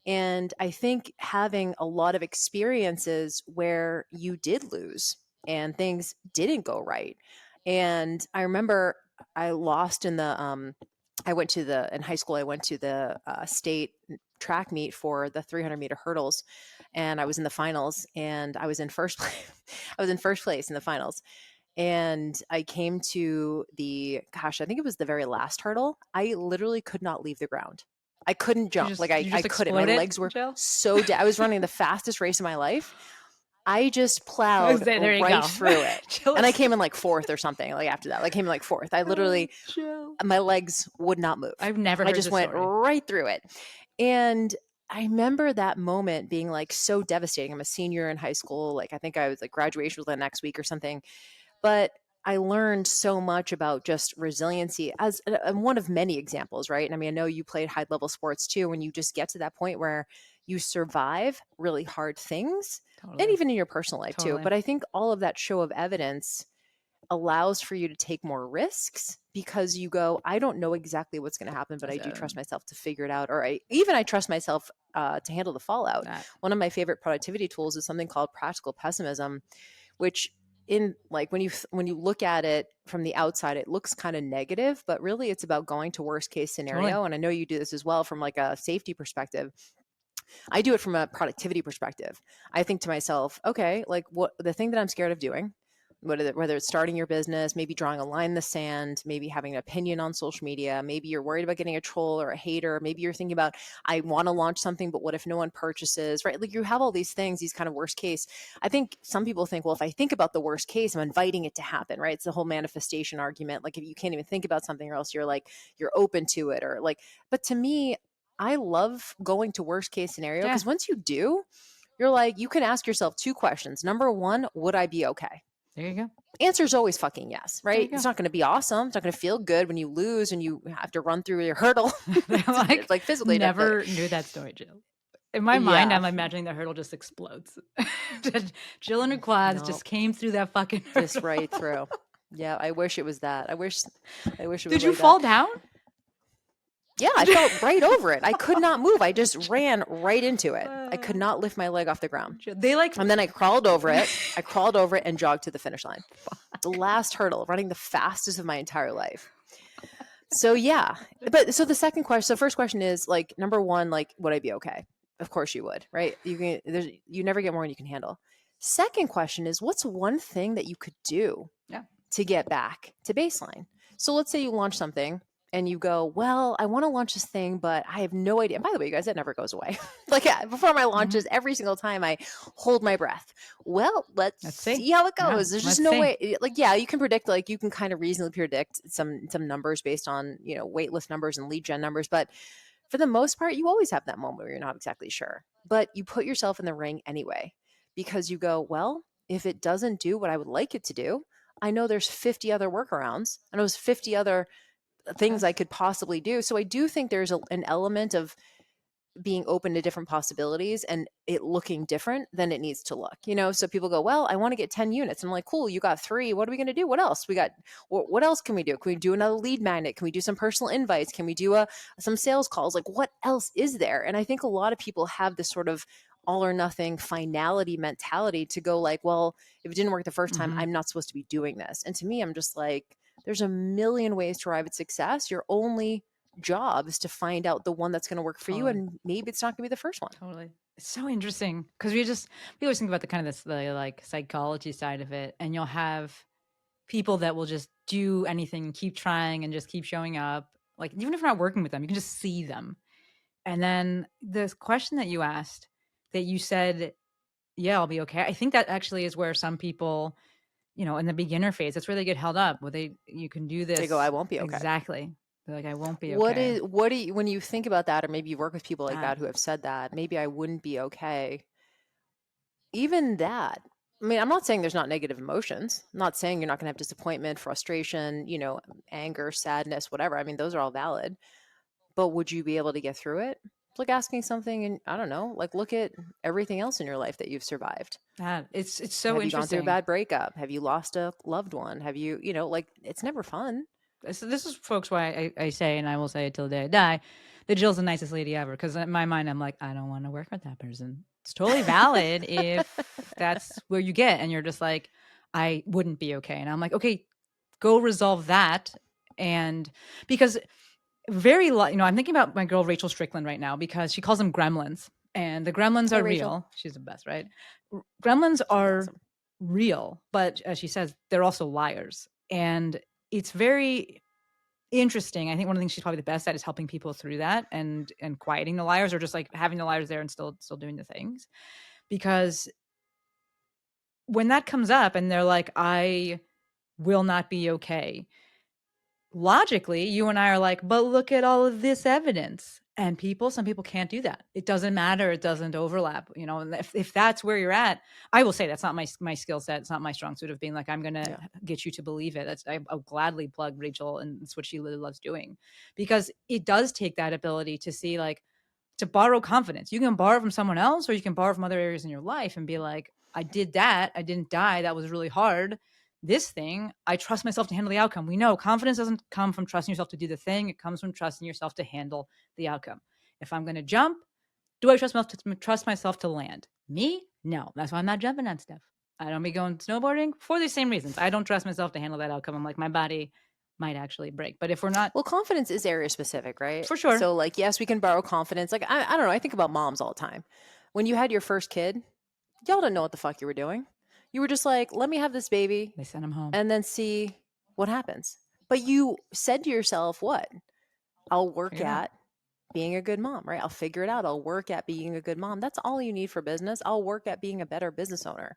And I think having a lot of experiences where you did lose and things didn't go right. And I remember I lost in in high school, I went to the state track meet for the 300 meter hurdles, and I was in the finals, and I was in first place. I was in first place in the finals. And I came to I think it was the very last hurdle. I literally could not leave the ground. I couldn't jump. Like Did you I just couldn't. My explode it, legs were Jill? so dead. I was running the fastest race of my life. I just plowed There you right go. through it. And I came in like 4th or something. Like after that, I came in like 4th. I literally, my legs would not move. I've never I heard just this went story. right through it. And I remember that moment being like so devastating. I'm a senior in high school. Like I think I was like graduation was the next week or something. But I learned so much about just resiliency as one of many examples, right? And I mean, I know you played high level sports too, when you just get to that point where you survive really hard things, and even in your personal life too. But I think all of that show of evidence allows for you to take more risks because you go, I don't know exactly what's going to happen, but I do trust myself to figure it out. Or I trust myself to handle the fallout. One of my favorite productivity tools is something called practical pessimism, which in like when you look at it from the outside, it looks kind of negative, but really it's about going to worst case scenario. And I know you do this as well from like a safety perspective. I do it from a productivity perspective. I think to myself, okay, like what the thing that I'm scared of doing, whether it's starting your business, maybe drawing a line in the sand, maybe having an opinion on social media, maybe you're worried about getting a troll or a hater, maybe you're thinking about, I want to launch something, but what if no one purchases, right? Like you have all these things, these kind of worst case. I think some people think, well, if I think about the worst case, I'm inviting it to happen, right? It's the whole manifestation argument. Like if you can't even think about something or else you're like, you're open to it or like, but to me, I love going to worst case scenario because once you do, you're like, you can ask yourself two questions. Number one, would I be okay? There you go. Answer is always fucking yes, right? It's not going to be awesome. It's not going to feel good when you lose and you have to run through your hurdle. Like, like physically. Never knew that story, Jill. In my mind, I'm imagining the hurdle just explodes. Jill and her quads just came through that fucking hurdle. Just right through. Yeah, I wish it was that. I wish it was. Did you fall down? Yeah, I fell right over it. I could not move. I just ran right into it. I could not lift my leg off the ground. And then I crawled over it. I crawled over it and jogged to the finish line. The last hurdle, running the fastest of my entire life. So yeah, but so the second question, so first question is like, number one, like, would I be okay? Of course you would, right? You never get more than you can handle. Second question is, what's one thing that you could do to get back to baseline? So let's say you launch something and you go, well, I want to launch this thing, but I have no idea. And by the way, you guys, that never goes away. Like before my launches, every single time I hold my breath. Well, let's see how it goes. There's just no way. Like, yeah, you can predict, like you can kind of reasonably predict some numbers based on, wait list numbers and lead gen numbers. But for the most part, you always have that moment where you're not exactly sure. But you put yourself in the ring anyway, because you go, well, if it doesn't do what I would like it to do, I know there's 50 other workarounds and those 50 other things I could possibly do. So I do think there's an element of being open to different possibilities and it looking different than it needs to look, So people go, well, I want to get 10 units. And I'm like, cool, you got 3. What are we going to do? What else? What else can we do? Can we do another lead magnet? Can we do some personal invites? Can we do some sales calls? Like what else is there? And I think a lot of people have this sort of all or nothing finality mentality to go like, well, if it didn't work the first time, I'm not supposed to be doing this. And to me, I'm just like, there's a million ways to arrive at success. Your only job is to find out the one that's going to work for you, and maybe it's not going to be the first one. Totally. It's so interesting because we always think about the like psychology side of it, and you'll have people that will just do anything and keep trying and just keep showing up. Like even if you're not working with them, you can just see them. And then the question that you asked, that you said, yeah, I'll be okay. I think that actually is where some people, in the beginner phase, that's where they get held up. Where you can do this. They go, I won't be okay. Exactly. They're like, I won't be okay. What do you, when you think about that, or maybe you work with people like that who have said that, maybe I wouldn't be okay. Even that, I mean, I'm not saying there's not negative emotions. I'm not saying you're not going to have disappointment, frustration, anger, sadness, whatever. I mean, those are all valid. But would you be able to get through it? It's like asking something, and I don't know, like look at everything else in your life that you've survived. It's so have interesting. Have you gone through a bad breakup? Have you lost a loved one? Have you, like it's never fun. So this is, folks, why I say, and I will say it till the day I die, that Jill's the nicest lady ever. Because in my mind, I'm like, I don't want to work with that person. It's totally valid if that's where you get, and you're just like, I wouldn't be okay. And I'm like, okay, go resolve that. And because I'm thinking about my girl Rachel Strickland right now, because she calls them gremlins, and the gremlins are Rachel. real. She's the best, right? Gremlins are real, but as she says, they're also liars. And it's very interesting. I think one of the things she's probably the best at is helping people through that and quieting the liars, or just like having the liars there and still doing the things. Because when that comes up and they're like, I will not be okay, logically, you and I are like, but look at all of this evidence. And some people can't do that. It doesn't matter. It doesn't overlap, and if that's where you're at, I will say that's not my skill set. It's not my strong suit of being like, I'm going to get you to believe it. I'll gladly plug Rachel, and it's what she really loves doing, because it does take that ability to see, like, to borrow confidence. You can borrow from someone else, or you can borrow from other areas in your life and be like, I did that. I didn't die. That was really hard. This thing, I trust myself to handle the outcome. We know confidence doesn't come from trusting yourself to do the thing. It comes from trusting yourself to handle the outcome. If I'm going to jump, do I trust myself to land? Me? No. That's why I'm not jumping on stuff. I don't be going snowboarding for the same reasons. I don't trust myself to handle that outcome. I'm like, my body might actually break. But if we're not... Well, confidence is area specific, right? For sure. So like, yes, we can borrow confidence. Like, I don't know. I think about moms all the time. When you had your first kid, y'all didn't know what the fuck you were doing. You were just like, let me have this baby They sent him home. and then see what happens. But you said to yourself, what? I'll work Figure it out. at being a good mom, right? I'll figure it out. I'll work at being a good mom. That's all you need for business. I'll work at being a better business owner.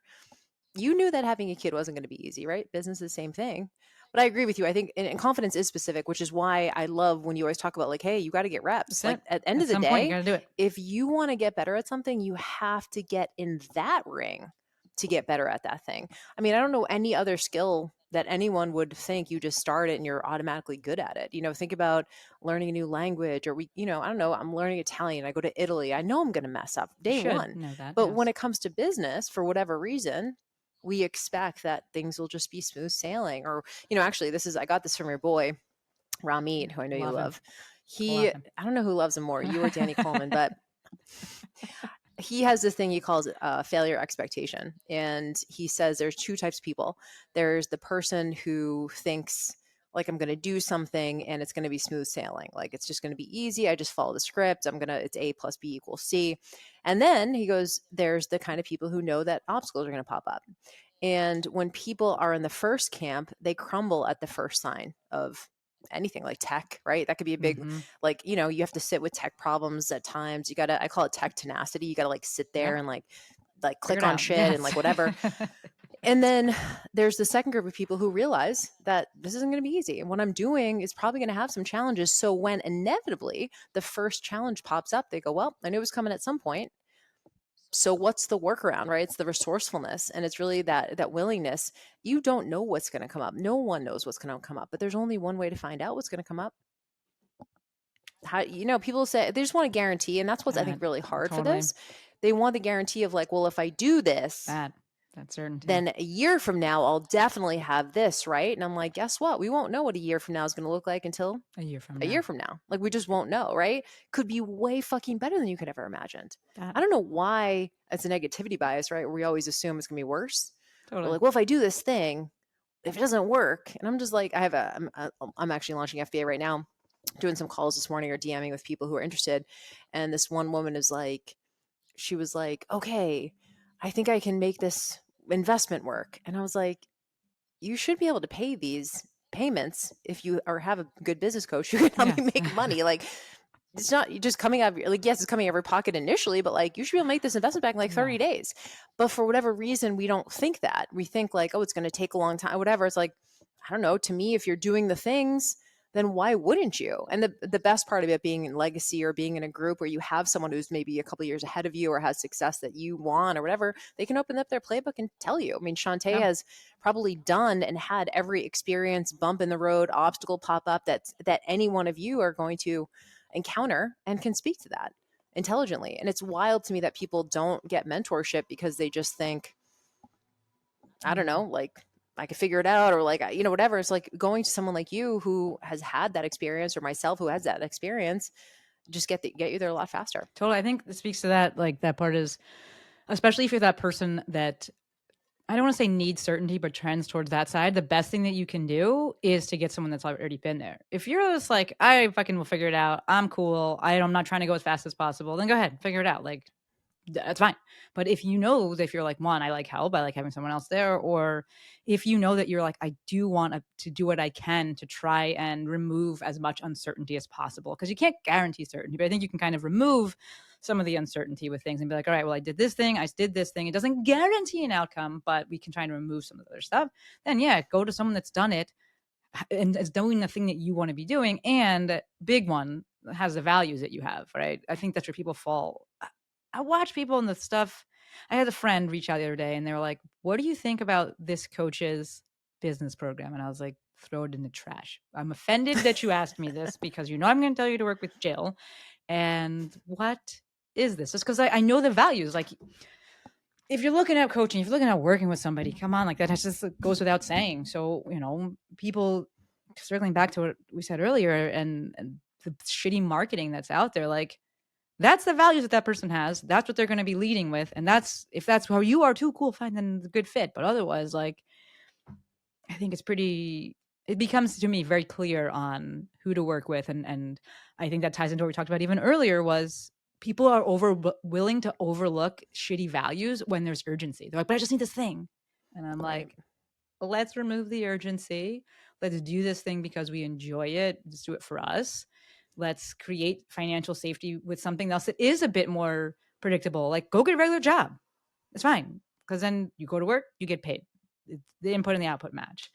You knew that having a kid wasn't going to be easy, right? Business is the same thing. But I agree with you. I think and confidence is specific, which is why I love when you always talk about like, hey, you got to get reps. That's Like it. at the end At of the some point, you day, got to do it. if you want to get better at something, you have to get in that ring to get better at that thing. I mean, I don't know any other skill that anyone would think you just start it and you're automatically good at it. Think about learning a new language or I don't know, I'm learning Italian. I go to Italy. I know I'm going to mess up You day should one. know that. But when Yes. it comes to business, for whatever reason, we expect that things will just be smooth sailing. Or, actually, I got this from your boy, Ramit, who I know you Love him. love. Love him. I don't know who loves him more, you or Danny Coleman, but he has this thing he calls failure expectation. And he says there's two types of people. There's the person who thinks, like, I'm going to do something and it's going to be smooth sailing. Like, it's just going to be easy. I just follow the script. It's A plus B equals C. And then he goes, there's the kind of people who know that obstacles are going to pop up. And when people are in the first camp, they crumble at the first sign of anything like tech, right? That could be a big, Mm-hmm. like, you have to sit with tech problems at times. You got to, I call it tech tenacity. You got to like sit there Yep. and like Figure click it on out. shit and Yes. like whatever. And then there's the second group of people who realize that this isn't going to be easy. And what I'm doing is probably going to have some challenges. So when inevitably the first challenge pops up, they go, well, I knew it was coming at some point. So what's the workaround, right? It's the resourcefulness, and it's really that willingness. You don't know what's going to come up. No one knows what's going to come up, but there's only one way to find out what's going to come up. How people say they just want a guarantee, and that's what's I think really hard for Totally. this. They want the guarantee of like, well, if I do this, That certainty. then a year from now I'll definitely have this, right? And I'm like, guess what? We won't know what a year from now is going to look like until A year from a now. year from now. Like, we just won't know, right? Could be way fucking better than you could ever imagined. That I don't know why it's a negativity bias, right? We always assume it's gonna be worse. We're totally. like, well, if I do this thing, if it doesn't work, and I'm just like, I'm actually launching FBA right now, doing some calls this morning or DMing with people who are interested, and this one woman is like, she was like, okay, I think I can make this investment work, and I was like, you should be able to pay these payments if you or have a good business coach who can help you make money. Like, it's not just coming out of your, like, yes, it's coming out of your pocket initially, but like, you should be able to make this investment back in like 30 days. But for whatever reason, we don't think that. We think like, oh, it's going to take a long time, whatever. It's like, I don't know. To me, if you're doing the things, then why wouldn't you? And the best part of it being in legacy or being in a group where you have someone who's maybe a couple years ahead of you or has success that you want or whatever, they can open up their playbook and tell you. I mean, Shantae has probably done and had every experience, bump in the road, obstacle pop up that any one of you are going to encounter and can speak to that intelligently. And it's wild to me that people don't get mentorship because they just think, I don't know, like, I could figure it out or like, whatever. It's like going to someone like you who has had that experience or myself who has that experience, just get you there a lot faster. Totally. I think it speaks to that. Like, that part is, especially if you're that person that, I don't want to say needs certainty, but trends towards that side. The best thing that you can do is to get someone that's already been there. If you're just like, I fucking will figure it out, I'm cool, I'm not trying to go as fast as possible, then go ahead, figure it out. Like, that's fine. But if you know that if you're like, one, I like help, I like having someone else there, or if you know that you're like, I do want to do what I can to try and remove as much uncertainty as possible, because you can't guarantee certainty, but I think you can kind of remove some of the uncertainty with things and be like, all right, well, I did this thing, it doesn't guarantee an outcome, but we can try and remove some of the other stuff. Then yeah, go to someone that's done it and is doing the thing that you want to be doing, and big one, has the values that you have, right? I think that's where people fall. I watch people in the stuff. I had a friend reach out the other day and they were like, what do you think about this coach's business program? And I was like, throw it in the trash. I'm offended that you asked me this because I'm going to tell you to work with Jill. And what is this? Just because I know the values. Like, if you're looking at coaching, if you're looking at working with somebody, come on, like, that just goes without saying. So, people, circling back to what we said earlier and the shitty marketing that's out there, like, that's the values that person has. That's what they're going to be leading with. And if that's how you are too, cool, fine, then the good fit. But otherwise, like, I think it becomes to me very clear on who to work with. And I think that ties into what we talked about even earlier, was people are willing to overlook shitty values when there's urgency. They're like, but I just need this thing. And I'm Right. like, let's remove the urgency. Let's do this thing because we enjoy it. Let's do it for us. Let's create financial safety with something else that is a bit more predictable. Like, go get a regular job. It's fine, because then you go to work, you get paid. The input and the output match.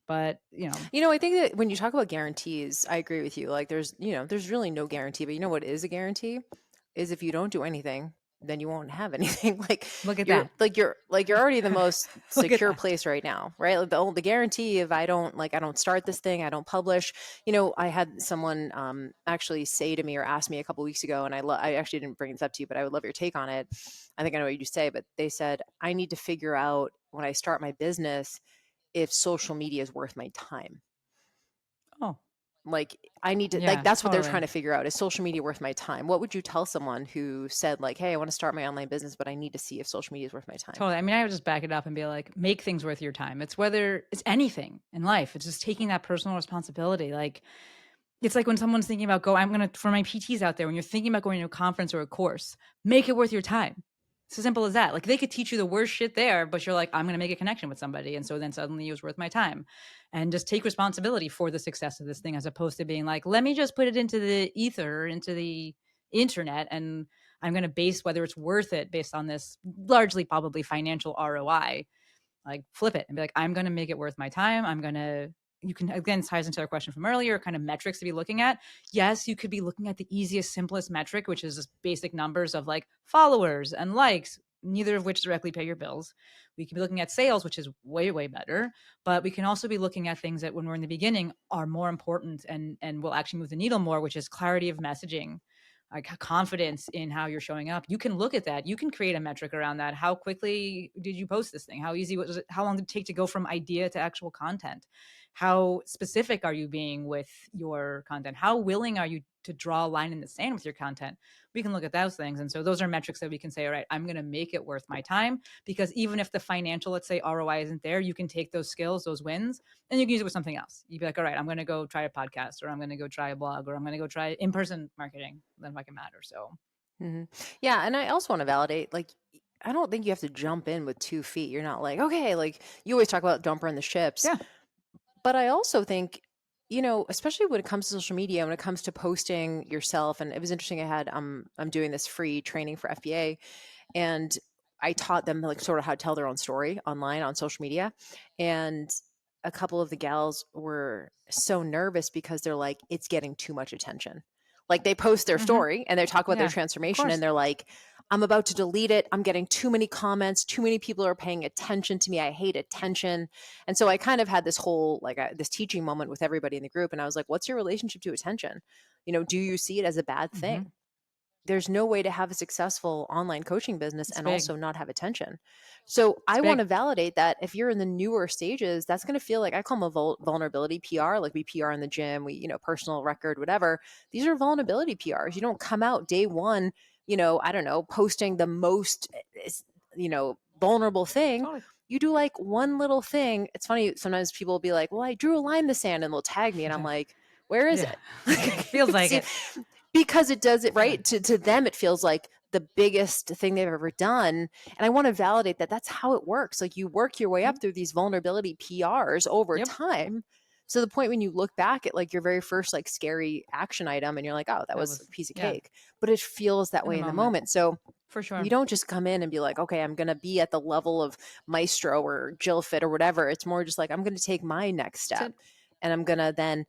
But, I think that when you talk about guarantees, I agree with you. Like there's really no guarantee, but you know what is a guarantee? Is if you don't do anything, then you won't have anything. Like look at you're that. like you're like you're already the most Look at secure that. place right now, right? Like the guarantee if I don't start this thing, I don't publish. I had someone actually say to me or ask me a couple weeks ago, and I actually didn't bring this up to you, but I would love your take on it. I think I know what you say, but they said I need to figure out when I start my business if social media is worth my time. Oh, Like I need to like yeah, that's what they're trying totally. to figure out. Is social media worth my time? What would you tell someone who said like, "Hey, I want to start my online business, but I need to see if social media is worth my time." Totally. I mean, I would just back it up and be like, make things worth your time. It's whether it's anything in life. It's just taking that personal responsibility. Like, it's like when someone's thinking about for my PTs out there, when you're thinking about going to a conference or a course, make it worth your time. It's as simple as that. Like, they could teach you the worst shit there, but you're like, I'm going to make a connection with somebody. And so then suddenly it was worth my time. And just take responsibility for the success of this thing, as opposed to being like, let me just put it into the ether, into the internet, and I'm going to base whether it's worth it based on this largely probably financial ROI. Like, flip it and be like, I'm going to make it worth my time. You can, again, ties into our question from earlier, kind of metrics to be looking at. Yes, you could be looking at the easiest, simplest metric, which is just basic numbers of like followers and likes, neither of which directly pay your bills. We could be looking at sales, which is way, way better. But we can also be looking at things that when we're in the beginning are more important and will actually move the needle more, which is clarity of messaging, like confidence in how you're showing up. You can look at that. You can create a metric around that. How quickly did you post this thing? How easy was it? How long did it take to go from idea to actual content? How specific are you being with your content? How willing are you to draw a line in the sand with your content? We can look at those things. And so those are metrics that we can say, all right, I'm going to make it worth my time, because even if the financial, let's say, ROI isn't there, you can take those skills, those wins, and you can use it with something else. You'd be like, all right, I'm going to go try a podcast, or I'm going to go try a blog, or I'm going to go try in-person marketing. Then fucking matter. So hmm Yeah, and I also want to validate like I don't think you have to jump in with 2 feet. You're not like okay, like you always talk about don't burn the ships, yeah. but I also think especially when it comes to social media, when it comes to posting yourself, and it was interesting. I had I'm doing this free training for FBA, and I taught them like sort of how to tell their own story online on social media. And a couple of the gals were so nervous because they're like, it's getting too much attention. Like they post their Mm-hmm. story and they talk about their Yeah, of transformation and course. they're like, I'm about to delete it. I'm getting too many comments. Too many people are paying attention to me. I hate attention. And so I kind of had this whole like this teaching moment with everybody in the group. And I was like, what's your relationship to attention? Do you see it as a bad Mm-hmm. thing? There's no way to have a successful online coaching business It's and big. also not have attention. So It's I want big. to validate that if you're in the newer stages, that's going to feel like I call them a vulnerability PR. Like we PR in the gym, we, personal record, whatever. These are vulnerability PRs. You don't come out day one, I don't know, posting the most, vulnerable thing. Totally. You do like one little thing. It's funny. Sometimes people will be like, well, I drew a line in the sand and they'll tag me. And I'm Yeah. like, where is Yeah. it? Feels like See, it. because it does it Yeah. right to them. It feels like the biggest thing they've ever done. And I want to validate that that's how it works. Like you work your way Yep. up through these vulnerability PRs over Yep. time. So the point when you look back at like your very first like scary action item and you're like, oh, that That was a was, piece of yeah, cake, but it feels that in the way in the moment. moment. So For sure. you don't just come in and be like, okay, I'm going to be at the level of Maestro or Jill Fit or whatever. It's more just like, I'm going to take my next That's step it. and I'm going to then,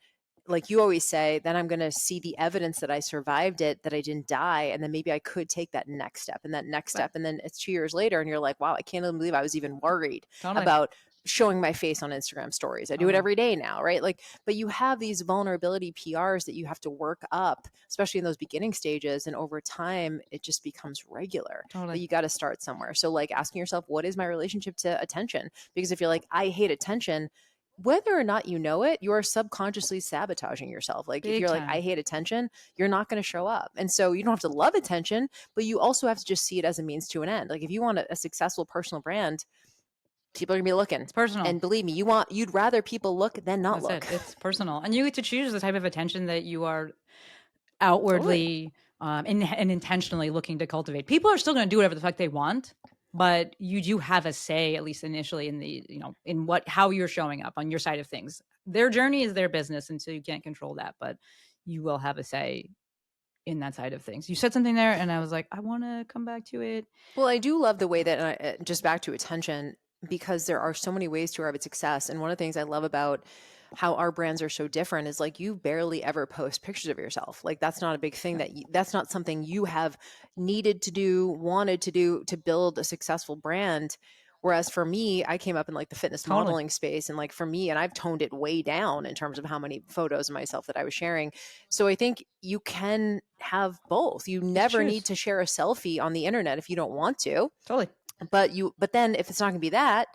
like you always say, then I'm going to see the evidence that I survived it, that I didn't die. And then maybe I could take that next step and that next But step. And then it's 2 years later and you're like, wow, I can't even believe I was even worried totally. about showing my face on Instagram stories. I do it Totally. every day now, right? Like, but you have these vulnerability PRs that you have to work up, especially in those beginning stages. And over time, it just becomes regular. But Totally. you got to start somewhere. So, like asking yourself, what is my relationship to attention? Because if you're like, I hate attention, whether or not you know it, you are subconsciously sabotaging yourself. Like if Big you're like, I time. hate attention, you're not going to show up. And so you don't have to love attention, but you also have to just see it as a means to an end. Like if you want a successful personal brand, people are gonna be looking. It's personal. And believe me, you'd rather people look than not That's it. look. It's personal. And you get to choose the type of attention that you are Totally. outwardly and intentionally looking to cultivate. People are still going to do whatever the fuck they want, but you do have a say, at least initially, in the, in how you're showing up on your side of things. Their journey is their business, and so you can't control that, but you will have a say in that side of things. You said something there, and I was like, I want to come back to it. Well, I do love the way that, just back to attention, because there are so many ways to arrive at success. And one of the things I love about how our brands are so different is like you barely ever post pictures of yourself. Like that's not a big thing that's not something you have needed to do, wanted to do to build a successful brand. Whereas for me, I came up in like the fitness Totally. modeling space, and like for me, and I've toned it way down in terms of how many photos of myself that I was sharing. So I think you can have both. You never choose. need to share a selfie on the internet if you don't want to. Totally. But then if it's not going to be that,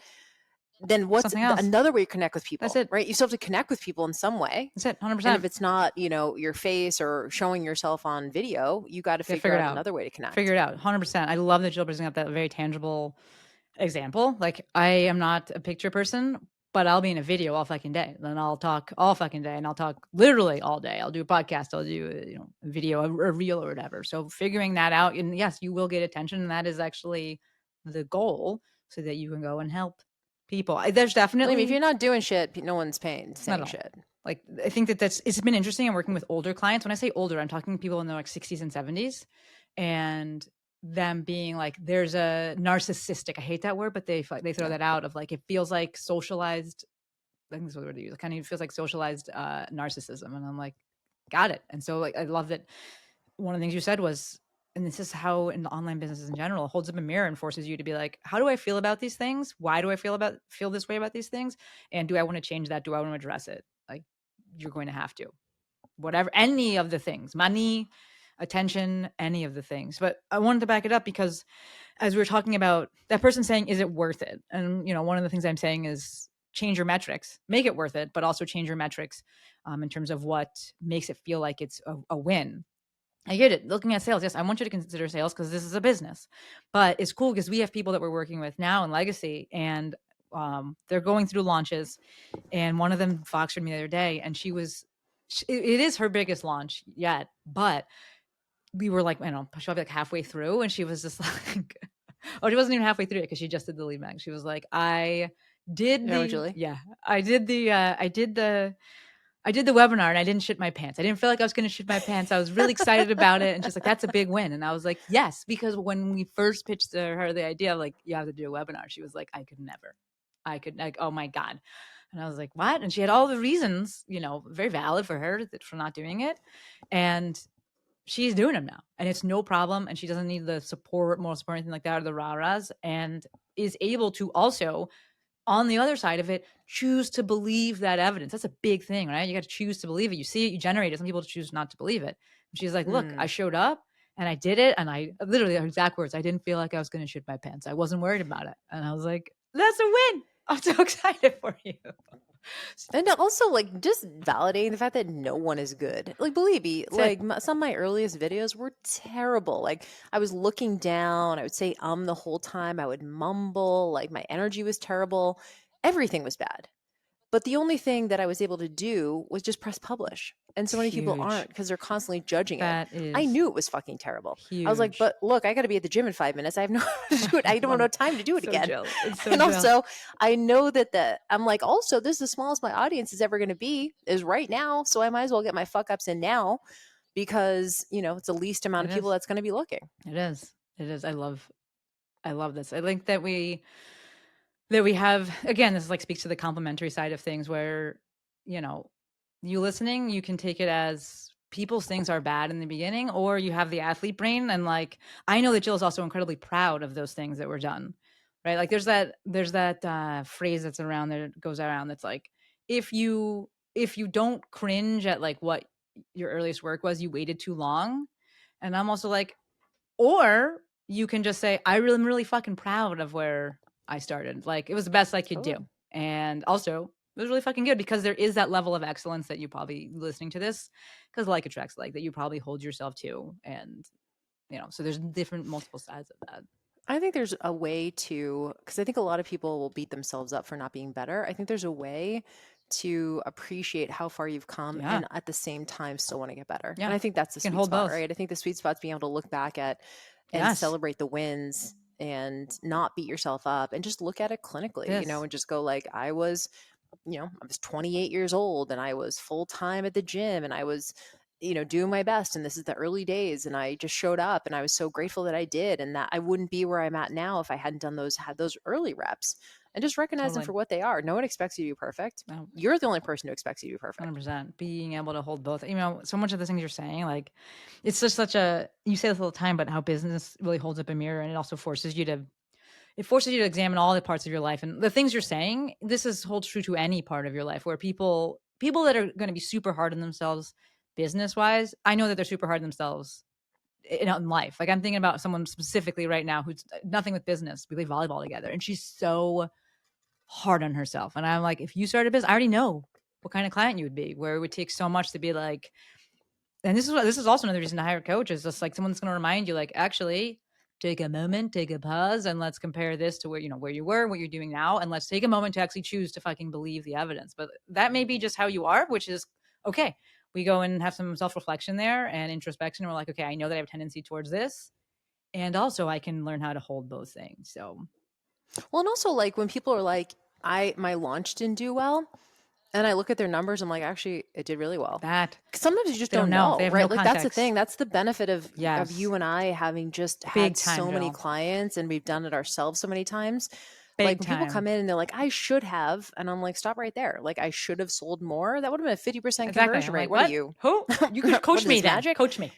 then what's Something else. another way to connect with people? That's it. Right? You still have to connect with people in some way. That's it. 100%. And if it's not, your face or showing yourself on video, you got to figure out another way to connect. Figure it out. 100%. I love that Jill brings up that very tangible example. Like, I am not a picture person, but I'll be in a video all fucking day. Then I'll talk all fucking day, and I'll talk literally all day. I'll do a podcast. I'll do a video, a reel or whatever. So figuring that out, and yes, you will get attention, and that is actually the goal, so that you can go and help people. There's definitely, I mean, if you're not doing shit, no one's saying all. shit. Like, I think it's been interesting. I'm working with older clients. When I say older, I'm talking people in their like 60s and 70s, and them being like, there's a narcissistic, I hate that word, but they throw that out of like, it feels like socialized, I think that's what the word they use. It kind of feels like socialized narcissism. And I'm like, got it. And so like, I love that one of the things you said was, and this is how in the online businesses in general, it holds up a mirror and forces you to be like, how do I feel about these things? Why do I feel this way about these things? And do I want to change that? Do I want to address it? Like, you're going to have to, whatever, any of the things, money, attention, any of the things. But I wanted to back it up because as we were talking about that person saying, is it worth it? And, one of the things I'm saying is change your metrics, make it worth it, but also change your metrics in terms of what makes it feel like it's a win. I get it. Looking at sales, yes, I want you to consider sales because this is a business. But it's cool because we have people that we're working with now in Legacy, and they're going through launches. And one of them Foxed me the other day, and it is her biggest launch yet. But we were like, she'll be like halfway through, and she was just like, oh, she wasn't even halfway through it because she just did the lead mag. She was like, I did the webinar and I didn't shit my pants. I didn't feel like I was going to shit my pants. I was really excited about it. And she's like, that's a big win. And I was like, yes, because when we first pitched to her the idea of like, you have to do a webinar, she was like, I could never. Oh my God. And I was like, what? And she had all the reasons, very valid for her for not doing it. And she's doing them now. And it's no problem. And she doesn't need the moral support, anything like that, or the rah-rahs, and is able to also, on the other side of it, choose to believe that evidence. That's a big thing, right? You got to choose to believe it. You see it, you generate it. Some people choose not to believe it. And she's like, look, I showed up and I did it. And I literally, her exact words, I didn't feel like I was going to shit my pants. I wasn't worried about it. And I was like, that's a win. I'm so excited for you. And also, like, just validating the fact that no one is good. Like, believe me, some of my earliest videos were terrible. Like, I was looking down. I would say the whole time. I would mumble. Like, my energy was terrible. Everything was bad. But the only thing that I was able to do was just press publish. And so many people aren't because they're constantly judging it. I knew it was fucking terrible. I was like, but look, I got to be at the gym in 5 minutes. I have no time to do it. I don't have time to do it again. And also, I know that I'm like, also, this is the smallest my audience is ever going to be is right now. So I might as well get my fuck ups in now because, it's the least amount of people that's going to be looking. It is. I love this. I think that we have, again, this speaks to the complementary side of things where, you listening, you can take it as people's things are bad in the beginning, or you have the athlete brain. And like, I know that Jill is also incredibly proud of those things that were done, right? Like there's that phrase that's around that goes around. That's like, if you don't cringe at like what your earliest work was, you waited too long. And I'm also like, or you can just say, I'm really fucking proud of where I started. Like it was the best I could do. And also it was really fucking good because there is that level of excellence that you probably listening to this because like attracts like that you probably hold yourself to. And, so there's different multiple sides of that. I think there's a way to, because I think a lot of people will beat themselves up for not being better. I think there's a way to appreciate how far you've come and at the same time still want to get better. Yeah. And I think that's the sweet spot, right? I think the sweet spot's being able to look back at and celebrate the wins and not beat yourself up and just look at it clinically, you know, and just go like, I was 28 years old and I was full time at the gym and I was, doing my best. And this is the early days. And I just showed up and I was so grateful that I did. And that I wouldn't be where I'm at now if I hadn't had those early reps, and just recognize them for what they are. No one expects you to be perfect. No. You're the only person who expects you to be perfect. 100%. Being able to hold both, so much of the things you're saying, like, it's just you say this all the time, but how business really holds up a mirror, and it also forces you to examine all the parts of your life. And the things you're saying, holds true to any part of your life, where people that are going to be super hard on themselves business wise, I know that they're super hard on themselves in life. Like, I'm thinking about someone specifically right now who's nothing with business. We play volleyball together, and she's so hard on herself. And I'm like, if you started a business, I already know what kind of client you would be, where it would take so much to be like, and this is also another reason to hire a coach, is just like someone that's going to remind you, like, actually take a moment, take a pause, and let's compare this to where you were, what you're doing now. And let's take a moment to actually choose to fucking believe the evidence. But that may be just how you are, which is okay. We go and have some self-reflection there and introspection. We're like, okay, I know that I have a tendency towards this. And also I can learn how to hold both things. So, well, and also like when people are like, my launch didn't do well, and I look at their numbers, I'm like, actually, it did really well. Sometimes you just don't know, They have right? no Like, that's the thing. That's the benefit of Yes. you and I having just Big had time, so many Jill. clients, and we've done it ourselves so many times. Big Like when people time. come in and they're like, I should have, and I'm like, stop right there. Like, I should have sold more. That would have been a 50% Exactly. conversion I'm rate. like, What are you? Who? You could What coach is me this, then. magic? Coach me.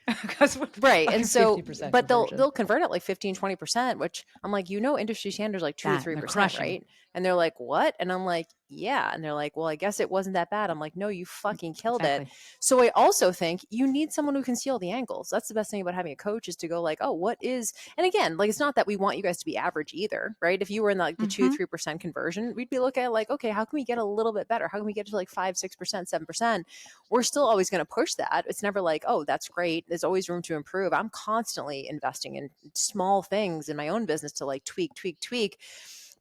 Right. And so, 50% but conversion. they'll convert at like 15, 20%, which I'm like, industry standards like 2 to 3%, right? And they're like, what? And I'm like, yeah. And they're like, well, I guess it wasn't that bad. I'm like, no, you fucking killed it. So I also think you need someone who can see all the angles. That's the best thing about having a coach, is to go like, oh, what is, and again, like, it's not that we want you guys to be average either, right? If you were in like the 2 to 3% conversion, we'd be looking at like, okay, how can we get a little bit better? How can we get to like 5, 6%, 7%? We're still always going to push that. It's never like, oh, that's great. There's always room to improve. I'm constantly investing in small things in my own business to like tweak.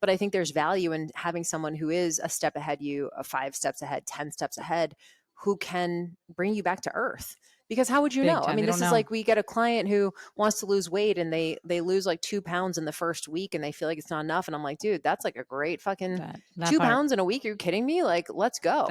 But I think there's value in having someone who is a step ahead you, 5 steps ahead, 10 steps ahead, who can bring you back to earth. Because how would you know? I mean, this is like, we get a client who wants to lose weight and they lose like 2 pounds in the first week and they feel like it's not enough. And I'm like, dude, that's like a great fucking 2 pounds in a week. Are you kidding me? Like, let's go.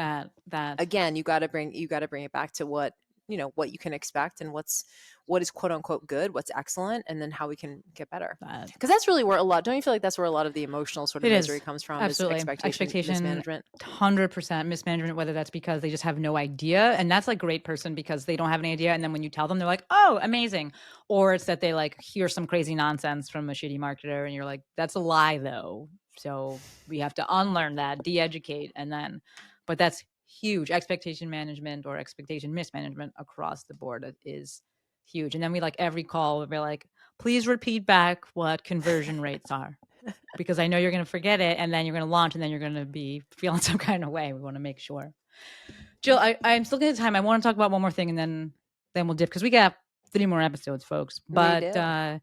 Again, you got to bring it back to what you can expect and what is quote unquote good, what's excellent, and then how we can get better. Because that's really where don't you feel like that's where a lot of the emotional sort of misery comes from? Absolutely. Is expectation mismanagement. 100% mismanagement, whether that's because they just have no idea. And that's like great person because they don't have any idea. And then when you tell them, they're like, oh, amazing. Or it's that they like hear some crazy nonsense from a shitty marketer and you're like, that's a lie though. So we have to unlearn that, de-educate. But that's huge. Expectation management or expectation mismanagement across the board is huge. And then we like every call, we'll be like, please repeat back what conversion rates are, because I know you're going to forget it and then you're going to launch and then you're going to be feeling some kind of way. We want to make sure. Jill, I'm still getting time. I want to talk about one more thing and then we'll dip, because we got 3 more episodes, folks. But are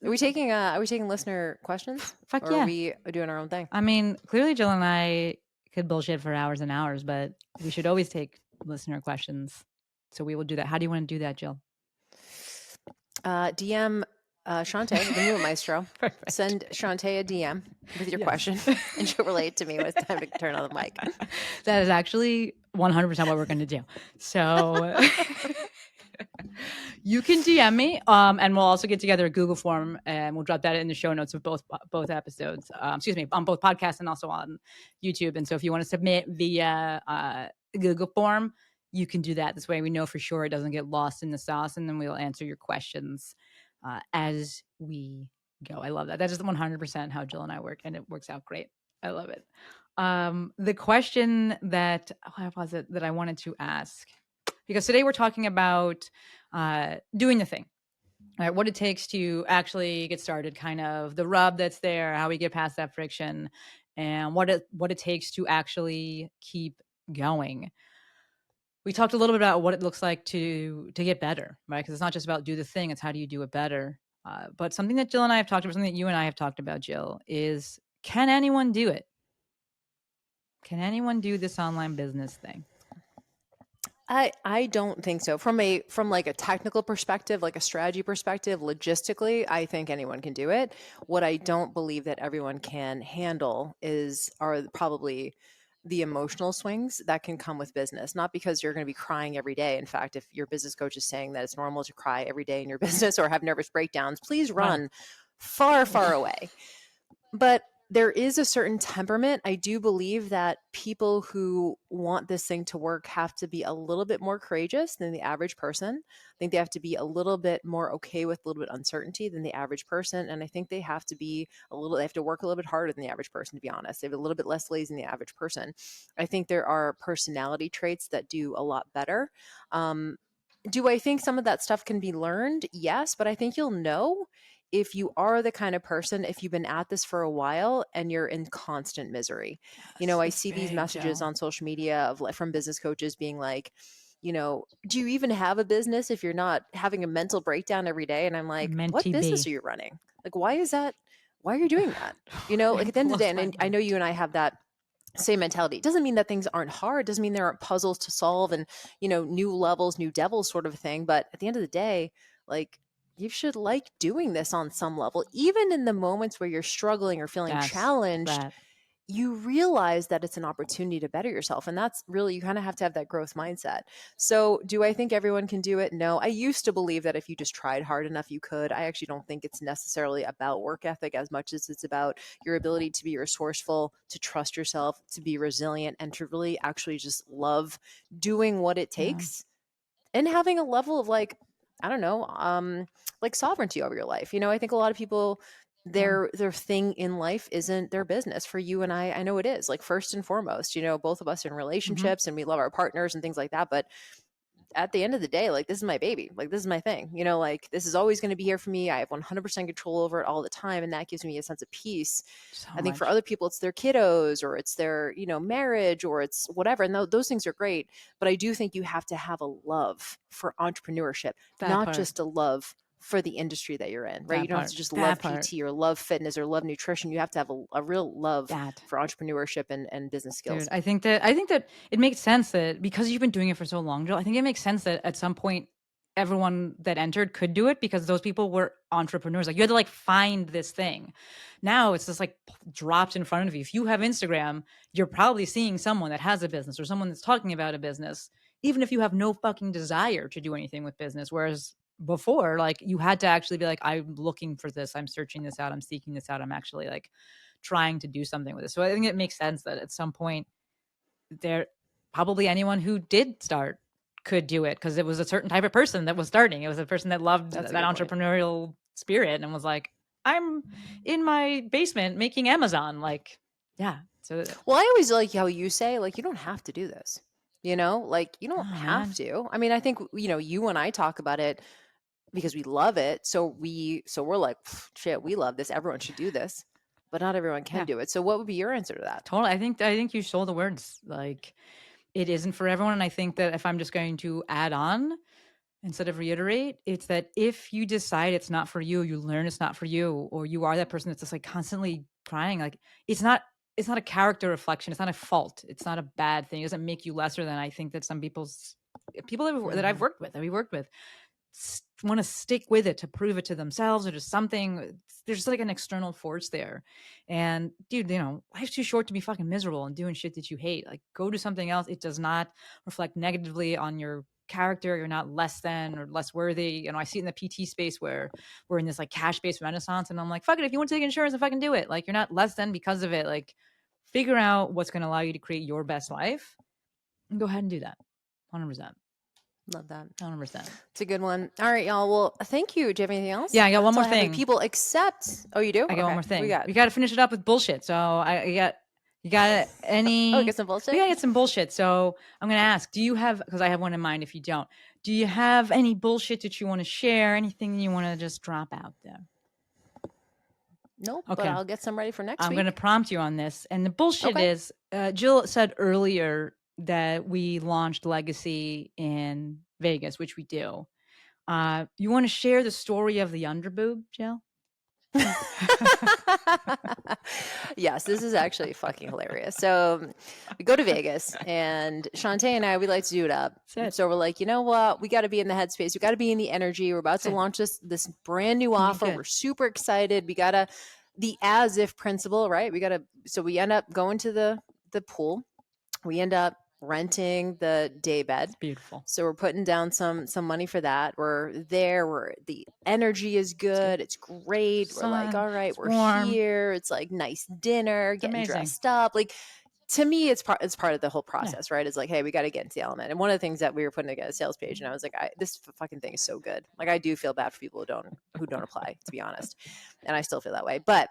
we taking listener questions? Fuck or yeah. Are we doing our own thing? I mean, clearly Jill and I could bullshit for hours and hours, but we should always take listener questions. So we will do that. How do you want to do that, Jill? DM Shantae, the new Maestro. Send Shantae a DM with your question, and she'll relate to me when it's time to turn on the mic. That is actually 100% what we're going to do. So you can DM me, and we'll also get together a Google form, and we'll drop that in the show notes of both episodes. On both podcasts and also on YouTube. And so if you want to submit via Google form, you can do that. This way we know for sure it doesn't get lost in the sauce, and then we'll answer your questions as we go. I love that. That is 100% how Jill and I work, and it works out great. I love it. The question that I wanted to ask, because today we're talking about doing the thing, right? What it takes to actually get started, kind of the rub that's there, how we get past that friction, and what it takes to actually keep going. We talked a little bit about what it looks like to get better, right? Because it's not just about do the thing; it's how do you do it better. But something that Jill and I have talked about, something that you and I have talked about, Jill, is, can anyone do it? Can anyone do this online business thing? I don't think so. From like a technical perspective, like a strategy perspective, logistically, I think anyone can do it. What I don't believe that everyone can handle are probably the emotional swings that can come with business. Not because you're going to be crying every day. In fact, if your business coach is saying that it's normal to cry every day in your business or have nervous breakdowns, please Right. run far, far away. But there is a certain temperament. I do believe that people who want this thing to work have to be a little bit more courageous than the average person. I think they have to be a little bit more okay with a little bit uncertainty than the average person. And I think they have to they have to work a little bit harder than the average person, to be honest. They have a little bit less lazy than the average person. I think there are personality traits that do a lot better. Do I think some of that stuff can be learned? Yes, but I think you'll know if you are the kind of person, if you've been at this for a while and you're in constant misery. Yes, I it's see these big, messages Jill. on social media from business coaches being like, do you even have a business if you're not having a mental breakdown every day? And I'm like, what Mentee business are B. you running? Like, why is that? Why are you doing that? Like It at the end of the day, blows my and I mind. know you and I have that same mentality. It doesn't mean that things aren't hard. It doesn't mean there aren't puzzles to solve and, new levels, new devils sort of thing. But at the end of the day, like you should like doing this on some level, even in the moments where you're struggling or feeling Yes, challenged. that. You realize that it's an opportunity to better yourself. And that's really, you kind of have to have that growth mindset. So, do I think everyone can do it? No. I used to believe that if you just tried hard enough, you could. I actually don't think it's necessarily about work ethic as much as it's about your ability to be resourceful, to trust yourself, to be resilient, and to really actually just love doing what it Yeah. takes and having a level of like, I don't know, like sovereignty over your life. I think a lot of people, Yeah. their thing in life isn't their business. For you and I know it is. Like first and foremost, both of us are in Hmm. relationships and we love our partners and things like that. But at the end of the day, like this is my baby. Like this is my thing. Like this is always going to be here for me. I have 100% control over it all the time, and that gives me a sense of peace. So I think for much. other people, it's their kiddos or it's their, marriage or it's whatever. And those things are great. But I do think you have to have a love for entrepreneurship, That not part. just a love for the industry that you're in, right? You That don't have part. to just That love part. PT or love fitness or love nutrition. You have to have a real love That. for entrepreneurship and business Dude, skills. I think that it makes sense that because you've been doing it for so long, Jill, I think it makes sense that at some point everyone that entered could do it because those people were entrepreneurs. Like you had to like find this thing. Now it's just like dropped in front of you. If you have Instagram, you're probably seeing someone that has a business or someone that's talking about a business, even if you have no fucking desire to do anything with business. Whereas before, like you had to actually be like, I'm looking for this, I'm searching this out, I'm seeking this out, I'm actually like trying to do something with it. So I think it makes sense that at some point there probably anyone who did start could do it because it was a certain type of person that was starting. It was a person that loved That's that a good point. entrepreneurial spirit and was like, I'm in my basement making Amazon. Like, yeah. So, Well, I always like how you say, like, you don't have to do this. Like, you don't oh have man. to. I mean, I think, you and I talk about it because we love it. So we're like, shit, we love this. Everyone should do this, but not everyone can Yeah. do it. So what would be your answer to that? Totally. I think you stole the words. Like it isn't for everyone. And I think that if I'm just going to add on, instead of reiterate, it's that if you decide it's not for you, you learn it's not for you, or you are that person that's just like constantly crying, like it's not a character reflection. It's not a fault. It's not a bad thing. It doesn't make you lesser than. I think that some people that I've Hmm. worked with, that we worked with, want to stick with it to prove it to themselves or just something. There's like an external force there. And dude, life's too short to be fucking miserable and doing shit that you hate. Like go do something else. It does not reflect negatively on your character. You're not less than or less worthy. I see it in the PT space where we're in this like cash based renaissance. And I'm like, fuck it. If you want to take insurance and fucking do it, like you're not less than because of it. Like figure out what's going to allow you to create your best life and go ahead and do that. 100%. Love that. 100%. It's a good one. All right, y'all. Well, thank you. Do you have anything else? Yeah, I got one That's all more I have for the thing. people, except, oh, you do? I got one Okay. more What we thing. got? We got to finish it up with bullshit. So you got Oh, get any, some we bullshit? got to get some bullshit. So I'm going to ask, do you have, because I have one in mind if you don't, do you have any bullshit that you want to share? Anything you want to just drop out there? Nope, but Okay. I'll get some ready for next I'm going to week. prompt you on this. And the bullshit Okay. is, Jill said earlier that we launched Legacy in Vegas, which we do. You want to share the story of the Underboob, Jill? Yes, this is actually fucking hilarious. So we go to Vegas, and Shantae and I, we like to do it up. That's it. So we're like, you know what? We got to be in the headspace. We got to be in the energy. We're about That's to it. launch this brand new Gonna be offer. good. We're super excited. We got to the as if principle, right? We got to. So we end up going to the pool. We end up renting the day bed. It's beautiful. So we're putting down some money for that. We're there. We're the energy is good. It's great. We're like, Sun, all right, it's we're warm. here. It's like nice dinner, getting amazing. dressed up. Like to me, it's part of the whole process, right? It's like, hey, we got to get into the element. And one of the things that we were putting together a sales page, and I was like, this fucking thing is so good. Like I do feel bad for people who don't apply, to be honest, and I still feel that way, but.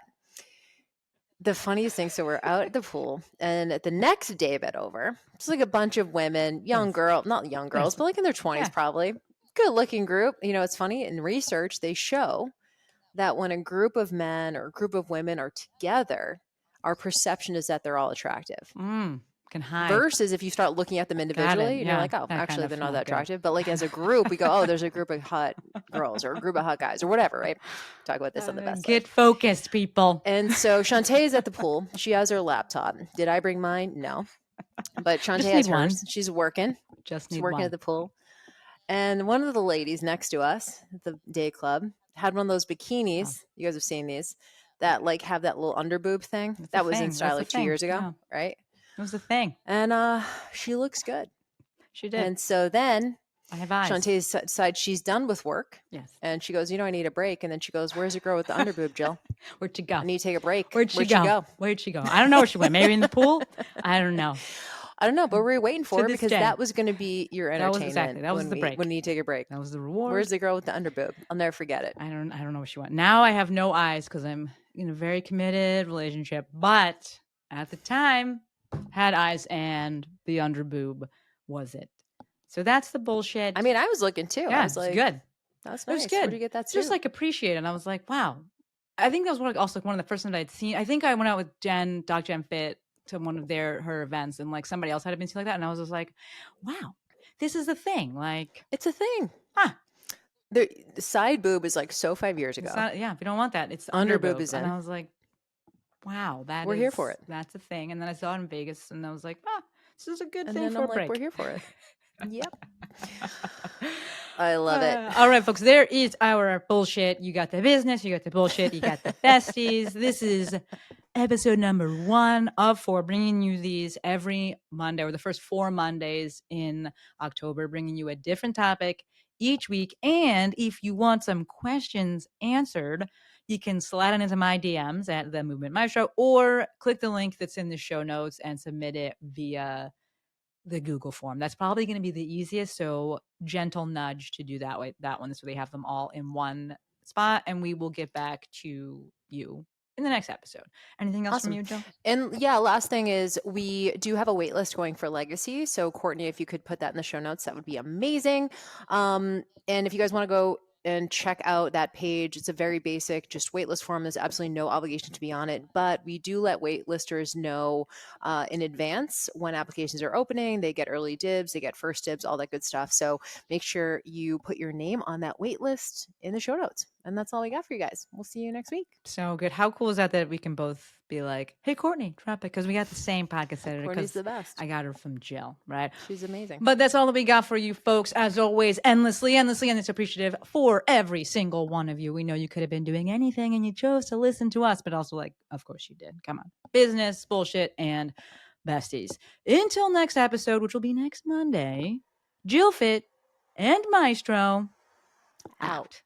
The funniest thing, so we're out at the pool, and the next day bed over, it's like a bunch of women, Yes. not young girls, Yes. but like in their 20s Yeah. probably. Good looking group. You know, it's funny in research, they show that when a group of men or a group of women are together, our perception is that they're all attractive. Can hide. Versus if you start looking at them individually and you're like, oh, that actually, kind of they're not not that good. attractive. But like as a group, we go, oh, there's a group of hot girls or a group of hot guys or whatever, right? Talk about this on the best. Get focused, people. And so Shantae is at the pool. She has her laptop. Did I bring mine? No. But Shantae Just has need one. hers. She's working. Just She's need working one. at the pool. And one of the ladies next to us at the day club had one of those bikinis. You guys have seen these that like have that little underboob thing. That's That a was in thing. style That's like a 2 thing. years ago, Yeah. right? It was a thing. And she looks good. She did. And so then I have eyes. Shantae decides she's done with work. Yes. And she goes, you know, I need a break. And then she goes, where's the girl with the underboob, Jill? Where'd she go? I need to take a break. Where'd she go? Where'd she go? I don't know where she went. Maybe in the pool? I don't know. I don't know, but we're waiting for her this because day. that was going to be your That was entertainment. exactly. That was the break. When you take a break. That was the reward. Where's the girl with the underboob? I'll never forget it. I don't know where she went. Now I have no eyes because I'm in a very committed relationship. But at the time, had eyes, and the underboob was it. So that's the bullshit. I mean, I was looking too. Yeah, I was like, good. That's It nice. was good. Where'd you get that Just suit? like appreciate it. And I was like, wow. I think that was also one of the first times I'd seen. I think I went out with Doc Jen Fit to one of her events, and like somebody else had been seen like that, and I was just like, wow, this is a thing. Like it's a thing. Huh. The side boob is like so 5 years ago. If you don't want that, it's underboob is in. And I was like, wow, we're here for it. That's a thing. And then I saw it in Vegas, and I was like, this is a good and thing then for I'm a break. We're here for it. Yep. I love it. All right, folks, there is our bullshit. You got the business, you got the bullshit, you got the besties. This is episode number 1 of 4, bringing you these every Monday, or the first 4 Mondays in October, bringing you a different topic each week. And if you want some questions answered, you can slide on into my DMs at the Movement Maestro, or click the link that's in the show notes and submit it via the Google form. That's probably going to be the easiest. So gentle nudge to do that one. So they have them all in one spot, and we will get back to you in the next episode. Anything else from you, Joe? And yeah, last thing is we do have a wait list going for Legacy. So Courtney, if you could put that in the show notes, that would be amazing. And if you guys want to go and check out that page, it's a very basic, just waitlist form. There's absolutely no obligation to be on it, but we do let waitlisters know in advance when applications are opening. They get early dibs, they get first dibs, all that good stuff. So make sure you put your name on that waitlist in the show notes. And that's all we got for you guys. We'll see you next week. So good. How cool is that we can both be like, hey, Courtney, drop it. Because we got the same podcast editor. Courtney's the best. I got her from Jill, right? She's amazing. But that's all that we got for you folks. As always, endlessly, and it's appreciative for every single one of you. We know you could have been doing anything and you chose to listen to us, but also like, of course you did. Come on. Business, bullshit, and besties. Until next episode, which will be next Monday, Jill Fit and Maestro out.